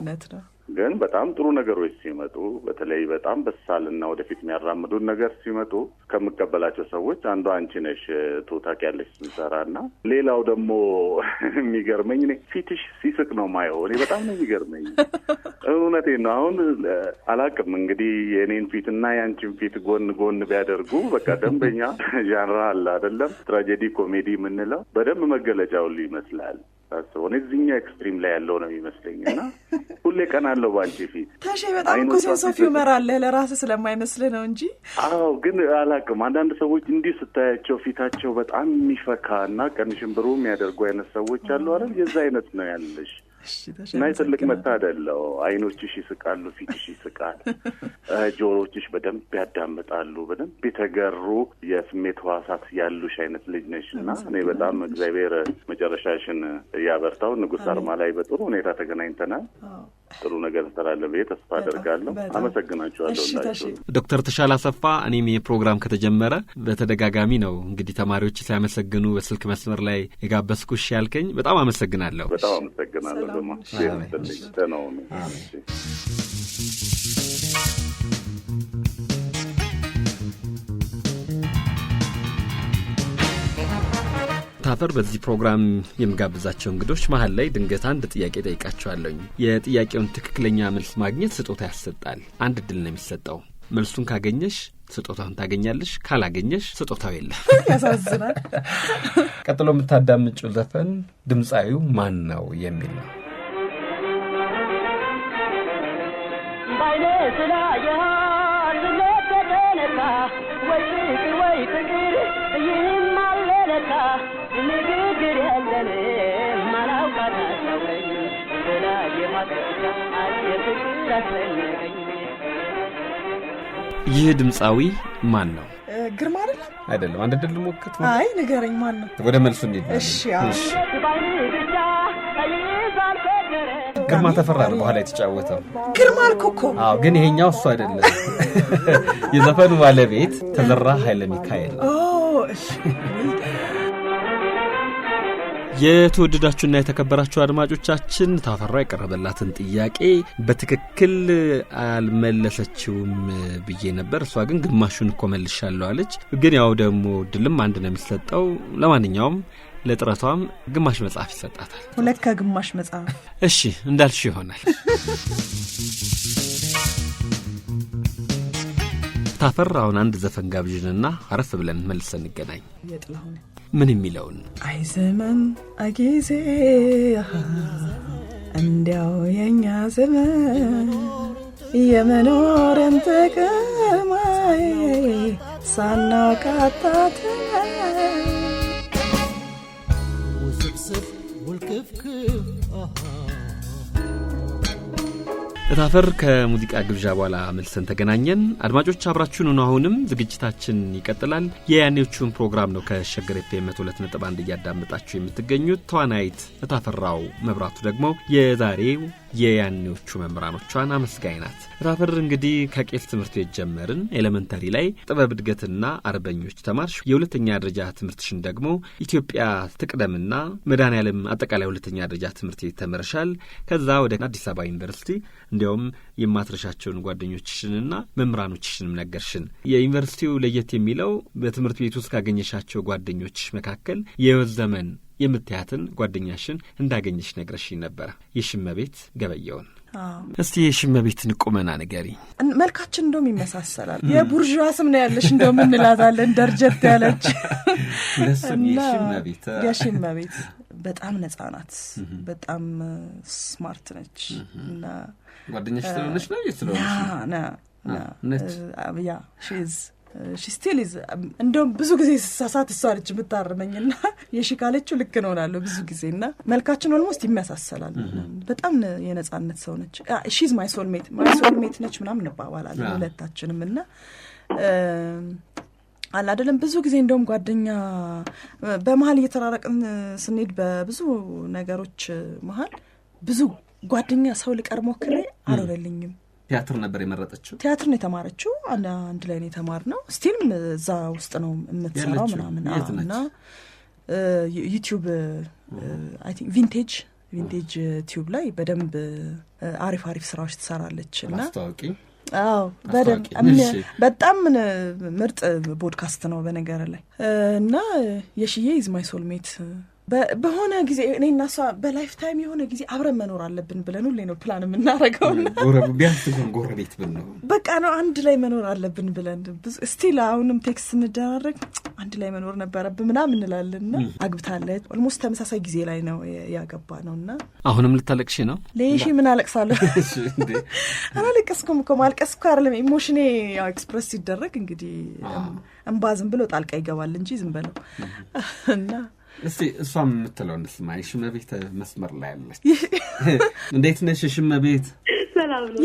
ግን በጣም ጥሩ ነገሮች ሲመጡ በተለይ በጣም በሳልና ወደፊት የሚያራምዱን ነገር ሲመጡ ከምቀበላቸው ሰዎች አንዱ አንቺ ነሽ ታውቂያለሽ ስንሰራና ሌላው ደግሞ የሚገርመኝ እኔ ፊትሽ ሲስቅ ነው ማየው። እኔ በጣም ነው የሚገርመኝ። እውነቴን ነው። አሁን አላውቅም እንግዲህ የኔን ፊትና ያንቺን ፊት ጎን ቢያደርጉ በቃ ደንበኛ ዣንራ አለ አይደለም ትራጀዲ ኮሜዲ የምንለው በደንብ መገለጫው ይመስላል። ታስቦን እዚህኛው ኤክስትሪም ላይ ያለው ነው የሚመስለኝና ሁሌ ቀናለው ባንቺ ፊት ታሽ በጣም እኮ ሴንስ ኦፍ ሂውመር አለ ለራስ ስለማይመስል ነው እንጂ። አዎ ግን አላውቅም አንዳንድ ሰዎች እንዲህ ስታያቸው ፊታቸው በጣም የሚፈካና ቀንሽን ብሩ የሚያደርጉ አይነት ሰዎች አሉ አይደል? የዛ አይነት ነው ያለሽ። እና ትልቅ መታደለው። አይኖችሽ ይስቃሉ፣ ፊትሽ ይስቃል፣ ጆሮችሽ በደንብ ያዳምጣሉ፣ በደንብ የተገሩ የስሜት ህዋሳት ያሉሽ አይነት ልጅ ነሽና እኔ በጣም እግዚአብሔር መጨረሻሽን ያበርታው። ንጉስ አርማ ላይ በጥሩ ሁኔታ ተገናኝተናል። ጥሩ ነገር እንሰራለን ብዬ ተስፋ አደርጋለሁ። አመሰግናችኋለሁ። ዶክተር ተሻለ አሰፋ እኔም የፕሮግራም ከተጀመረ በተደጋጋሚ ነው እንግዲህ ተማሪዎች ሲያመሰግኑ በስልክ መስመር ላይ የጋበዝኩሽ ያልከኝ በጣም አመሰግናለሁ። በጣም አመሰግናለሁ። ደግሞ ነው ታፈር በዚህ ፕሮግራም የምጋብዛቸው እንግዶች መሀል ላይ ድንገት አንድ ጥያቄ ጠይቃቸዋለሁ። የጥያቄውን ትክክለኛ መልስ ማግኘት ስጦታ ያሰጣል። አንድ እድል ነው የሚሰጠው። መልሱን ካገኘሽ ስጦታውን ታገኛለሽ፣ ካላገኘሽ ስጦታው የለም። ያሳዝናል። ቀጥሎ የምታዳምጪው ዘፈን ድምጻዊው ማን ነው የሚል ነው። ባይኔ ስላየሃል ለተደነካ ወይ ፍቅር ይህም አለለካ ንግግር የለንም ማላውቃት አሳወኝ ስላየኋት የፍቅር አስፈለገኝ። ይህ ድምጻዊ ማን ነው? ግርማ አይደለም። አንድ ድል ሞክት ነው። አይ ንገረኝ ማን ነው? ወደ መልሱ እንዴት ነው? እሺ ግርማ ተፈራ ነው በኋላ የተጫወተው። ግርማ አልኩኮ። አዎ ግን ይሄኛው እሱ አይደለም። የዘፈኑ ባለቤት ተዘራ ኃይለ ሚካኤል ነው። እሺ የተወደዳችሁና የተከበራችሁ አድማጮቻችን ታፈራ የቀረበላትን ጥያቄ በትክክል አልመለሰችውም ብዬ ነበር። እሷ ግን ግማሹን እኮ መልሻለሁ አለች። ግን ያው ደግሞ ድልም አንድ ነው የሚሰጠው። ለማንኛውም ለጥረቷም ግማሽ መጽሐፍ ይሰጣታል። ሁለት ከግማሽ መጽሐፍ። እሺ እንዳልሽ ይሆናል። ታፈራ አሁን አንድ ዘፈን ጋብዥንና አረፍ ብለን መልሰን እንገናኝ። የጥላሁን ምን የሚለውን አይ ዘመን አጊዜ እንዲያው የኛ ዘመን የመኖርን ጥቅማይ ሳናውቃታት ውስብስብ ውልክፍክፍ ታፈር ከሙዚቃ ግብዣ በኋላ መልሰን ተገናኘን። አድማጮች አብራችሁን ነው። አሁንም ዝግጅታችን ይቀጥላል። የያኔዎቹን ፕሮግራም ነው ከሸገር ኤፍኤም 102.1 እያዳመጣችሁ የምትገኙት። ተዋናይት ታፈራው መብራቱ ደግሞ የዛሬው የያኔዎቹ መምህራኖቿን አመስጋኝ ናት። ታፈር እንግዲህ ከቄስ ትምህርት ቤት ጀመርን። ኤሌመንተሪ ላይ ጥበብ እድገትና አርበኞች ተማርሽ። የሁለተኛ ደረጃ ትምህርትሽን ደግሞ ኢትዮጵያ ትቅደምና መድኃኔዓለም አጠቃላይ ሁለተኛ ደረጃ ትምህርት ቤት ተመረሻል። ከዛ ወደ አዲስ አበባ ዩኒቨርሲቲ እንዲያውም የማትረሻቸውን ጓደኞችሽንና መምህራኖችሽንም ነገርሽን። የዩኒቨርሲቲው ለየት የሚለው በትምህርት ቤት ውስጥ ካገኘሻቸው ጓደኞችሽ መካከል የህይወት ዘመን የምትያትን ጓደኛሽን እንዳገኘሽ ነግረሽኝ ነበር። የሽመቤት ገበየውን። እስቲ የሽመቤትን ቁመና ንገሪ። መልካችን እንደውም ይመሳሰላል። የቡርዥዋ ስም ነው ያለሽ እንደውም እንላታለን። ደርጀት ያለች የሽመቤት በጣም ነፃ ናት። በጣም ስማርት ነች። እና ጓደኛሽ ስለሆነች ነው የስለሆነች ያ she still is እንደውም ብዙ ጊዜ ሳሳት እሷለች የምታርመኝና የሺ ካለችው ልክ ነው እላለሁ ብዙ ጊዜና መልካችን ኦልሞስት ይመሳሰላል። በጣም የነጻነት ሰው ነች። she's my soulmate ነች ምናምን እንባባላለን ሁለታችንም። እና አይደለም ብዙ ጊዜ እንደውም ጓደኛ በመሃል እየተራረቅን ስንሄድ በብዙ ነገሮች መሃል ብዙ ጓደኛ ሰው ልቀር ሞክሬ አልሆነልኝም። ቲያትር ነበር የመረጠችው? ቲያትር ነው የተማረችው። አንድ ላይ ነው የተማርነው። ስቲልም እዛ ውስጥ ነው የምትሰራው ምናምን እና ዩቲዩብ አይ ቲንክ ቪንቴጅ ቲዩብ ላይ በደንብ አሪፍ ስራዎች ትሰራለች እና አስተዋውቂ። አዎ በጣም ምርጥ ፖድካስት ነው በነገር ላይ እና የሽዬ ኢዝ ማይ ሶልሜት በሆነ ጊዜ እኔና እሷ በላይፍ ታይም የሆነ ጊዜ አብረን መኖር አለብን ብለን ሁሌ ነው ፕላን የምናደርገው። ቢያንስ ጎረቤት ብንሆን በቃ ነው አንድ ላይ መኖር አለብን ብለን ስቲል አሁንም ቴክስት እንደራረግ አንድ ላይ መኖር ነበረብን ምናምን እንላለንና አግብታለች። ኦልሞስት ተመሳሳይ ጊዜ ላይ ነው ያገባ ነውና አሁንም ልታለቅሽ ነው? ለሺ ምን አለቅሳለሁ? አላለቅስኩም እኮ ማልቀስ እኮ አይደለም ኢሞሽኔ ኤክስፕረስ ሲደረግ እንግዲህ እንባ ዝም ብሎ ጣልቃ ይገባል እንጂ ዝም ብለው እና እስቲ እሷም የምትለው እንስማ። የሽመቤት መስመር ላይ አለች። እንዴት ነሽ ሽመቤት? ሰላም ነው።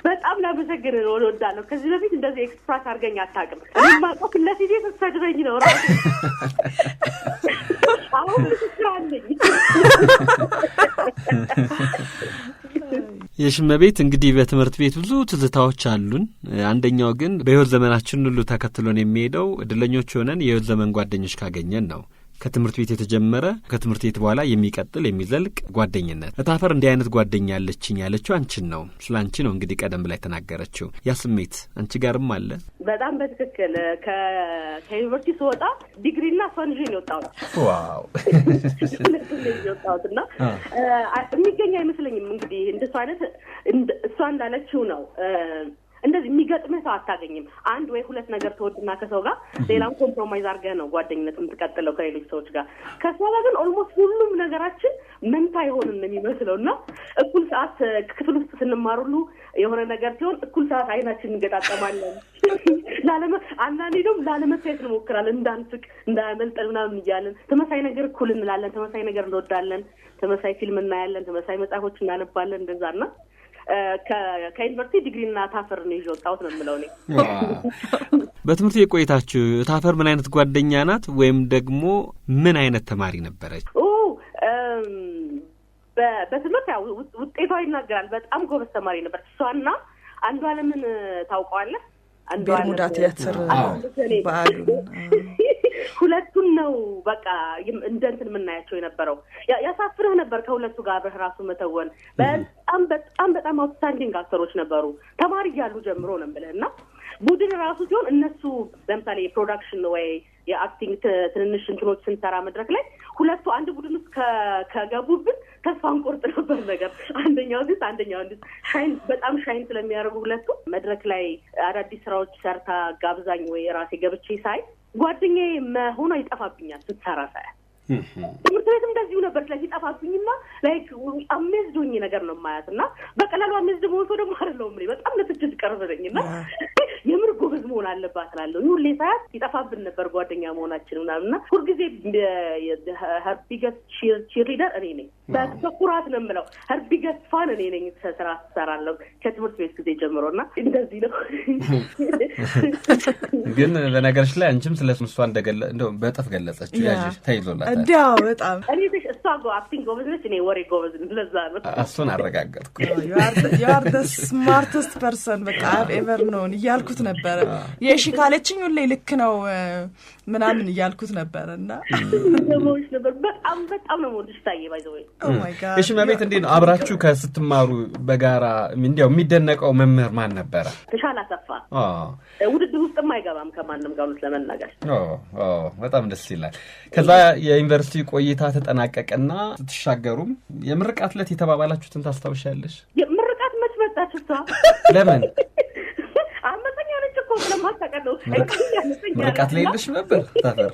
በጣም ላመሰግን ነው ወዳለሁ። ከዚህ በፊት እንደዚህ ኤክስፕረስ አድርገኝ አታውቅም። ማቆፍ ለሲዲ ተሰድረኝ ነው ራሱ አሁን ትስራለኝ። የሽመቤት እንግዲህ በትምህርት ቤት ብዙ ትዝታዎች አሉን። አንደኛው ግን በህይወት ዘመናችን ሁሉ ተከትሎን የሚሄደው እድለኞች ሆነን የህይወት ዘመን ጓደኞች ካገኘን ነው። ከትምህርት ቤት የተጀመረ ከትምህርት ቤት በኋላ የሚቀጥል የሚዘልቅ ጓደኝነት። እታፈር እንዲህ አይነት ጓደኛ አለችኝ ያለችው አንቺን ነው። ስላንቺ ነው እንግዲህ ቀደም ላይ ተናገረችው። ያ ስሜት አንቺ ጋርም አለ? በጣም በትክክል ከዩኒቨርሲቲ ስወጣ ዲግሪና ፈንጂ ነው የወጣሁት። ዋው እና የሚገኝ አይመስለኝም እንግዲህ እንደሱ አይነት እሷ እንዳለችው ነው። እንደዚህ የሚገጥምህ ሰው አታገኝም። አንድ ወይ ሁለት ነገር ተወድና ከሰው ጋር ሌላም ኮምፕሮማይዝ አድርገህ ነው ጓደኝነት የምትቀጥለው ከሌሎች ሰዎች ጋር። ከሷ ጋር ግን ኦልሞስት ሁሉም ነገራችን መንታ የሆንን ነው የሚመስለው እና እኩል ሰዓት ክፍል ውስጥ ስንማር ሁሉ የሆነ ነገር ሲሆን እኩል ሰዓት አይናችን እንገጣጠማለን። አንዳንዴ ደግሞ ላለመታየት እንሞክራለን፣ እንዳንስቅ እንዳያመልጠን ምናምን እያለን ተመሳይ ነገር እኩል እንላለን፣ ተመሳይ ነገር እንወዳለን፣ ተመሳይ ፊልም እናያለን፣ ተመሳይ መጽሐፎች እናነባለን። እንደዛና ከዩኒቨርሲቲ ዲግሪና ታፈር ነው ይወጣው ነው የምለው እኔ። በትምህርት የቆይታችሁ ታፈር ምን አይነት ጓደኛ ናት ወይም ደግሞ ምን አይነት ተማሪ ነበረች? በትምህርት ያው ውጤቷ ይናገራል። በጣም ጎበዝ ተማሪ ነበረች። እሷና አንዱ አለምን ታውቀዋለህ? አንዱ በርሙዳ ቲያትር ባሉ ሁለቱን ነው በቃ እንደንትን የምናያቸው የነበረው። ያሳፍርህ ነበር ከሁለቱ ጋር አብረህ ራሱ መተወን። በጣም አውትስታንዲንግ አክተሮች ነበሩ ተማሪ እያሉ ጀምሮ ነው የምልህና ቡድን ራሱ ሲሆን እነሱ ለምሳሌ የፕሮዳክሽን ወይ የአክቲንግ ትንንሽ እንትኖች ስንሰራ መድረክ ላይ ሁለቱ አንድ ቡድን ውስጥ ከገቡብን ተስፋ እንቆርጥ ነበር ነገር። አንደኛው በጣም ሻይን ስለሚያደርጉ ሁለቱ መድረክ ላይ አዳዲስ ስራዎች ሰርታ ጋብዛኝ ወይ ራሴ ገብቼ ሳይ ጓደኛዬ መሆኗ ይጠፋብኛል ስትሰራ ሳይ። ትምህርት ቤትም እንደዚሁ ነበር። ስለዚህ ጠፋብኝና ላይክ አሜዝድ ሆኜ ነገር ነው የማያት እና በቀላሉ አሜዝድ መሆን ሰው ደግሞ አይደለሁም እኔ በጣም ለትችት ቀርብ ነኝና የምር ጎበዝ መሆን አለባት እላለሁ። ሁሌ ሳያት ይጠፋብን ነበር ጓደኛ መሆናችን ምናምንና ሁልጊዜ ሄር ቢገስት ቺርሊደር እኔ ነኝ። በኩራት ነው የምለው ሄር ቢገስት ፋን እኔ ነኝ። ስራ ትሰራለሁ ከትምህርት ቤት ጊዜ ጀምሮና እንደዚህ ነው። ግን በነገርሽ ላይ አንቺም ስለሷ እንደው በጥፍ ገለጸች ያጅ ተይዞላት እንዲያው በጣም እኔ እሷ አክቲንግ ጎበዝ ነች፣ እኔ ወሬ ጎበዝ ነኝ። ለዛ ነው እሱን አረጋገጥኩ። you are the smartest person በቃ I've ever known እያልኩት ነበር። የሺ ካለችኝ ሁሌ ልክ ነው ምናምን እያልኩት ነበርና ደሞሽ ነበር። በጣም ነው ወንድሽ ታዬ ባይ ዘ ወይ oh my god። እሺ መቤት እንዴት ነው አብራችሁ ከስትማሩ በጋራ እንዲያው የሚደነቀው መምህር ማን ነበረ? ተሻለ አሰፋ። ውድድር ውስጥ የማይገባም ከማንም ጋር ነው ለመናገር። በጣም ደስ ይላል። ከዛ የዩኒቨርሲቲ ቆይታ ተጠናቀቀና ስትሻገሩም የምርቃት ዕለት የተባባላችሁትን ታስታውሻለሽ? የምርቃት መች መጣች እሷ? ለምን አመፀኛ ነች እኮ ስለማታውቀው ምርቃት ላይ የለሽ ነበር ታፈር?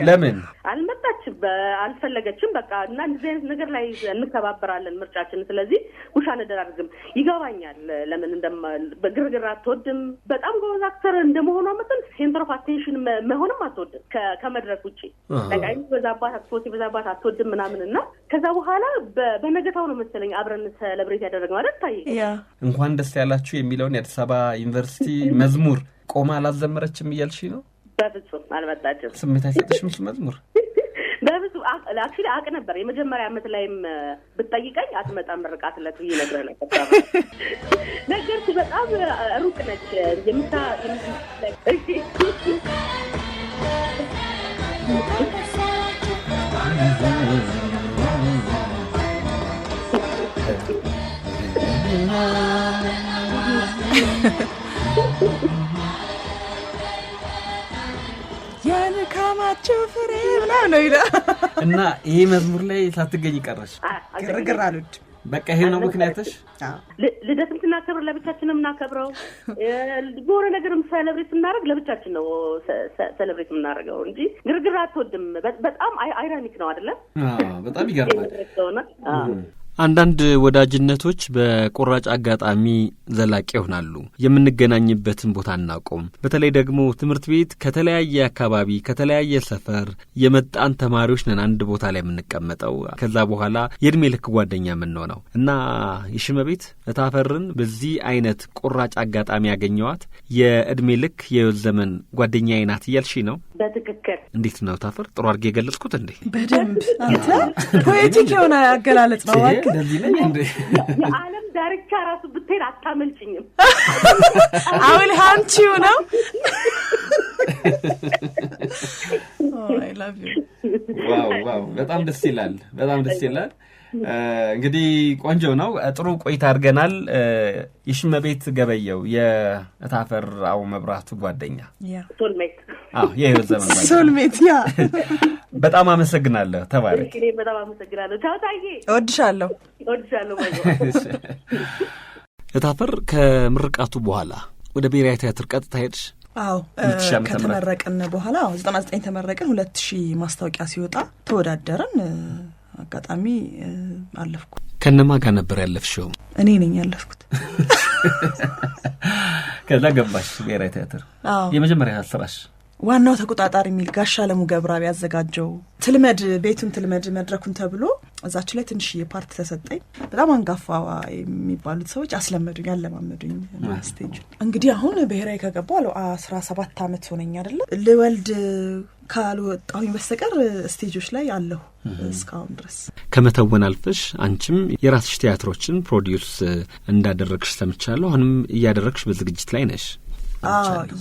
ለምን አልመጣችም? አልፈለገችም። በቃ እና እንደዚህ አይነት ነገር ላይ እንከባበራለን ምርጫችን። ስለዚህ ጉሻ እንደራርግም ይገባኛል። ለምን በግርግር አትወድም። በጣም ጎበዝ አክተር እንደመሆኗ መጠን ሴንተር ኦፍ አቴንሽን መሆንም አትወድም ከመድረክ ውጪ። ለቃይ በዛባት አትፎት በዛባት አትወድም ምናምንና ከዛ በኋላ በነገታው ነው መሰለኝ አብረን ሴሌብሬት ያደረግነው አይደል ታዬ? እንኳን ደስ ያላችሁ የሚለውን የአዲስ አበባ ዩኒቨርሲቲ መዝሙር ቆማ አላዘመረችም እያልሽ ነው? በፍጹም አልመጣችም። ስሜት አይሰጥሽም እሱ መዝሙር? በፍጹም አክቹሊ አቅ ነበር የመጀመሪያ ዓመት ላይም ብትጠይቀኝ አትመጣም ምርቃት ለት ይነግረኝ ነበር ነገርኩ በጣም ሩቅ ነች የምታ የልካማቸው ፍሬ ምናምን ነው ይላል እና ይሄ መዝሙር ላይ ሳትገኝ ቀረሽ ግርግር አሉት በቃ ይሄ ነው ምክንያትሽ ልደትም ስናከብር ለብቻችን እናከብረው ጎረ ነገርም ሴሌብሬት እናደርግ ለብቻችን ነው ሴሌብሬት እናደርገው እንጂ ግርግር አትወድም በጣም አይራኒክ ነው አይደለም በጣም ይገርማል አንዳንድ ወዳጅነቶች በቁራጭ አጋጣሚ ዘላቂ ይሆናሉ የምንገናኝበትን ቦታ እናቆም በተለይ ደግሞ ትምህርት ቤት ከተለያየ አካባቢ ከተለያየ ሰፈር የመጣን ተማሪዎች ነን አንድ ቦታ ላይ የምንቀመጠው ከዛ በኋላ የእድሜ ልክ ጓደኛ የምንሆነው እና የሽመቤት እታፈርን በዚህ አይነት ቁራጭ አጋጣሚ ያገኘዋት የእድሜ ልክ የህይወት ዘመን ጓደኛዬ ናት እያልሽ ነው በትክክል እንዴት ነው ታፈር ጥሩ አድርጌ የገለጽኩት እንዴ በደንብ አንተ ፖኤቲክ የሆነ አገላለጽ ነው እንደዚህ ላይ እንዴ የዓለም ዳርቻ ራሱ ብትሄድ አታመልጭኝም አሁን አንቺው ነው I love you ዋው በጣም ደስ ይላል እንግዲህ ቆንጆ ነው ጥሩ ቆይታ አድርገናል ይሽመቤት ገበየው የእታፈር አው መብራቱ ጓደኛ ሶልሜት የህይወት ዘመን ሶልሜት በጣም አመሰግናለሁ ተባረክ እኔ በጣም አመሰግናለሁ ቻው ታዬ እወድሻለሁ እታፈር ከምርቃቱ በኋላ ወደ ብሔራዊ ቲያትር ቀጥታ ሄድሽ ከተመረቀን በኋላ 99 ተመረቀን 2000 ማስታወቂያ ሲወጣ ተወዳደረን አጋጣሚ አለፍኩ ከነማ ጋር ነበር ያለፍሽው እኔ ነኝ ያለፍኩት ከዛ ገባሽ ብሔራዊ ቲያትር የመጀመሪያ ስራሽ ዋናው ተቆጣጣሪ ሚል ጋሻ ለሙ ገብራብ ያዘጋጀው ትልመድ መድረኩን ተብሎ እዛች ላይ ትንሽ የፓርት ተሰጠኝ በጣም አንጋፋ የሚባሉት ሰዎች አስለመዱኝ ያለማመዱኝ ስቴጅ እንግዲህ አሁን ብሔራዊ ከገባው 17 አመት ሆነኝ አይደል ልወልድ ካልወጣሁኝ በስተቀር ስቴጆች ላይ አለሁ እስካሁን ድረስ ከመተወን አልፈሽ አንቺም የራስሽ ቲያትሮችን ፕሮዲዩስ እንዳደረግሽ ሰምቻለሁ አሁንም እያደረግሽ በዝግጅት ላይ ነሽ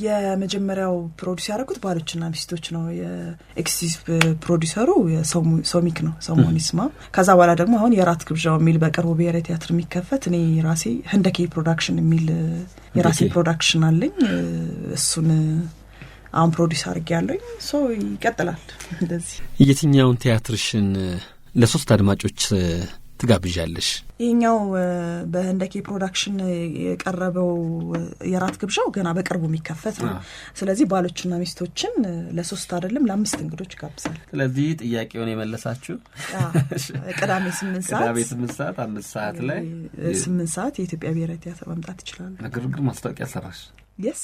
የመጀመሪያው ፕሮዲዩስ ያደረኩት ባሎችና ሚስቶች ነው የኤክስክሉሲቭ ፕሮዲዩሰሩ ሶሚክ ነው ሶሞኒስማ ከዛ በኋላ ደግሞ አሁን የራት ግብዣው የሚል በቅርቡ ብሔራዊ ቲያትር የሚከፈት እኔ ራሴ ህንደኬ ፕሮዳክሽን የሚል የራሴ ፕሮዳክሽን አለኝ እሱን አሁን ፕሮዲዩስ አድርጌያለሁኝ ይቀጥላል እንደዚህ የትኛውን ቲያትርሽን ለሶስት አድማጮች ትጋብዣለሽ ይሄኛው በህንደኬ ፕሮዳክሽን የቀረበው የራት ግብዣው ገና በቅርቡ የሚከፈት ነው ስለዚህ ባሎችና ሚስቶችን ለሶስት አይደለም ለአምስት እንግዶች ጋብዛል ስለዚህ ጥያቄውን የመለሳችሁ ቅዳሜ 8 ሰዓት 5 ሰዓት ላይ 8 ሰዓት የኢትዮጵያ ብሔራዊ ቲያትር መምጣት ይችላል ግርግር ማስታወቂያ ሰራሽ yes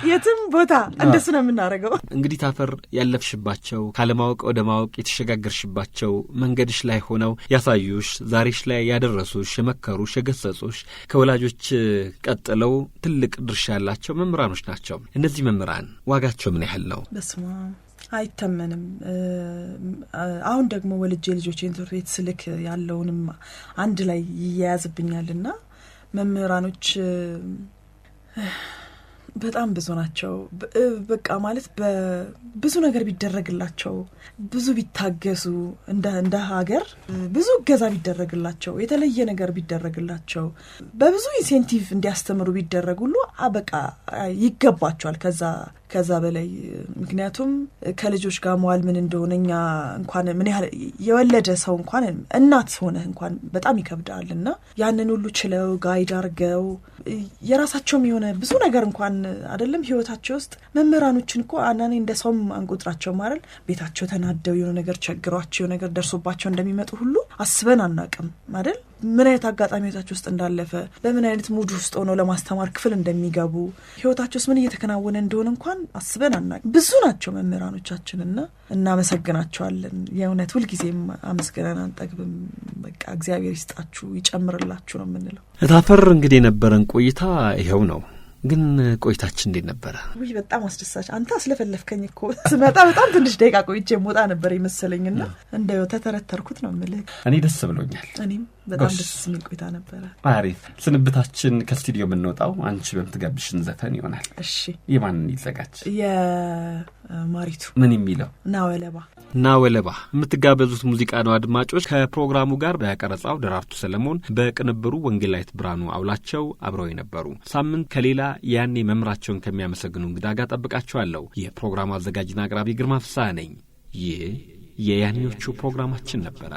የትም ቦታ እንደሱ ነው የምናደርገው እንግዲህ ታፈር ያለፍሽባቸው ካለማወቅ ወደ ማወቅ የተሸጋገርሽባቸው መንገድሽ ላይ ሆነው ያሳዩሽ ዛሬሽ ላይ ያደረሱሽ የመከሩሽ የገሰጹሽ ከወላጆች ቀጥለው ትልቅ ድርሻ ያላቸው መምህራኖች ናቸው እነዚህ መምህራን ዋጋቸው ምን ያህል ነው በስማ አይተመንም አሁን ደግሞ ወልጄ ልጆቼን ትምህርት ቤት ስልክ ያለውንም አንድ ላይ ይያዝብኛልና መምህራኖች በጣም ብዙ ናቸው በቃ ማለት በብዙ ነገር ቢደረግላቸው ብዙ ቢታገሱ እንደ ሀገር ብዙ ገዛ ቢደረግላቸው የተለየ ነገር ቢደረግላቸው በብዙ ኢንሴንቲቭ እንዲያስተምሩ ቢደረጉሉ በቃ ይገባቸዋል ከዛ በላይ ምክንያቱም ከልጆች ጋር መዋል ምን እንደሆነኛ እንኳን ምን ያህል የወለደ ሰው እንኳን እናት ሆነ እንኳን በጣም ይከብዳልና ያንን ሁሉ ችለው ጋይድ አርገው የራሳቸውም የሆነ ብዙ ነገር እንኳን አይደለም ህይወታቸው ውስጥ መምህራኖችን እኮ አናኔ እንደ ሰውም አንቆጥራቸው ማለት ቤታቸው ተናደው የሆነ ነገር ቸግሯቸው ነገር ደርሶባቸው እንደሚመጡ ሁሉ አስበን አናቀም አይደል ምን አይነት አጋጣሚ ህይወታቸው ውስጥ እንዳለፈ በምን አይነት ሙድ ውስጥ ሆነው ለማስተማር ክፍል እንደሚገቡ ህይወታቸውስ ምን እየተከናወነ እንደሆነ እንኳን አስበን አናቀም ብዙ ናቸው መምህራኖቻችንና እናመሰግናቸዋለን የእውነት ሁሉ ጊዜም አመስግነን አንጠግብም በቃ እግዚአብሔር ይስጣችሁ ይጨምርላችሁ ነው የምንለው እታፈር እንግዲህ የነበረን ቆይታ ይሄው ነው ግን ቆይታችን እንዴት ነበረ? ውይ በጣም አስደሳች። አንተ አስለፈለፍከኝ እኮ ስመጣ በጣም ትንሽ ደቂቃ ቆይቼ ሞጣ ነበር ይመስለኝና እንደው ተተረተርኩት ነው የምልህ። እኔ ደስ ብሎኛል። እኔም በጣም ደስ የሚል ቆይታ ነበረ። አሪፍ። ስንብታችን ከስቱዲዮ የምንወጣው አንቺ በምትጋብሽን ዘፈን ይሆናል። እሺ። የማንን ይዘጋጅ? የማሪቱ ምን የሚለው? ናወለባ የምትጋበዙት ሙዚቃ ነው። አድማጮች ከፕሮግራሙ ጋር በቀረጻው ደራርቱ ሰለሞን፣ በቅንብሩ ወንጌላዊት ብርሃኑ አውላቸው አብረው የነበሩ። ሳምንት ከሌላ ያኔ መምራቸውን ከሚያመሰግኑ እንግዳ ጋር ጠብቃችኋለሁ። የፕሮግራሙ አዘጋጅና አቅራቢ ግርማ ፍስሐ ነኝ። ይህ የያኔዎቹ ፕሮግራማችን ነበረ።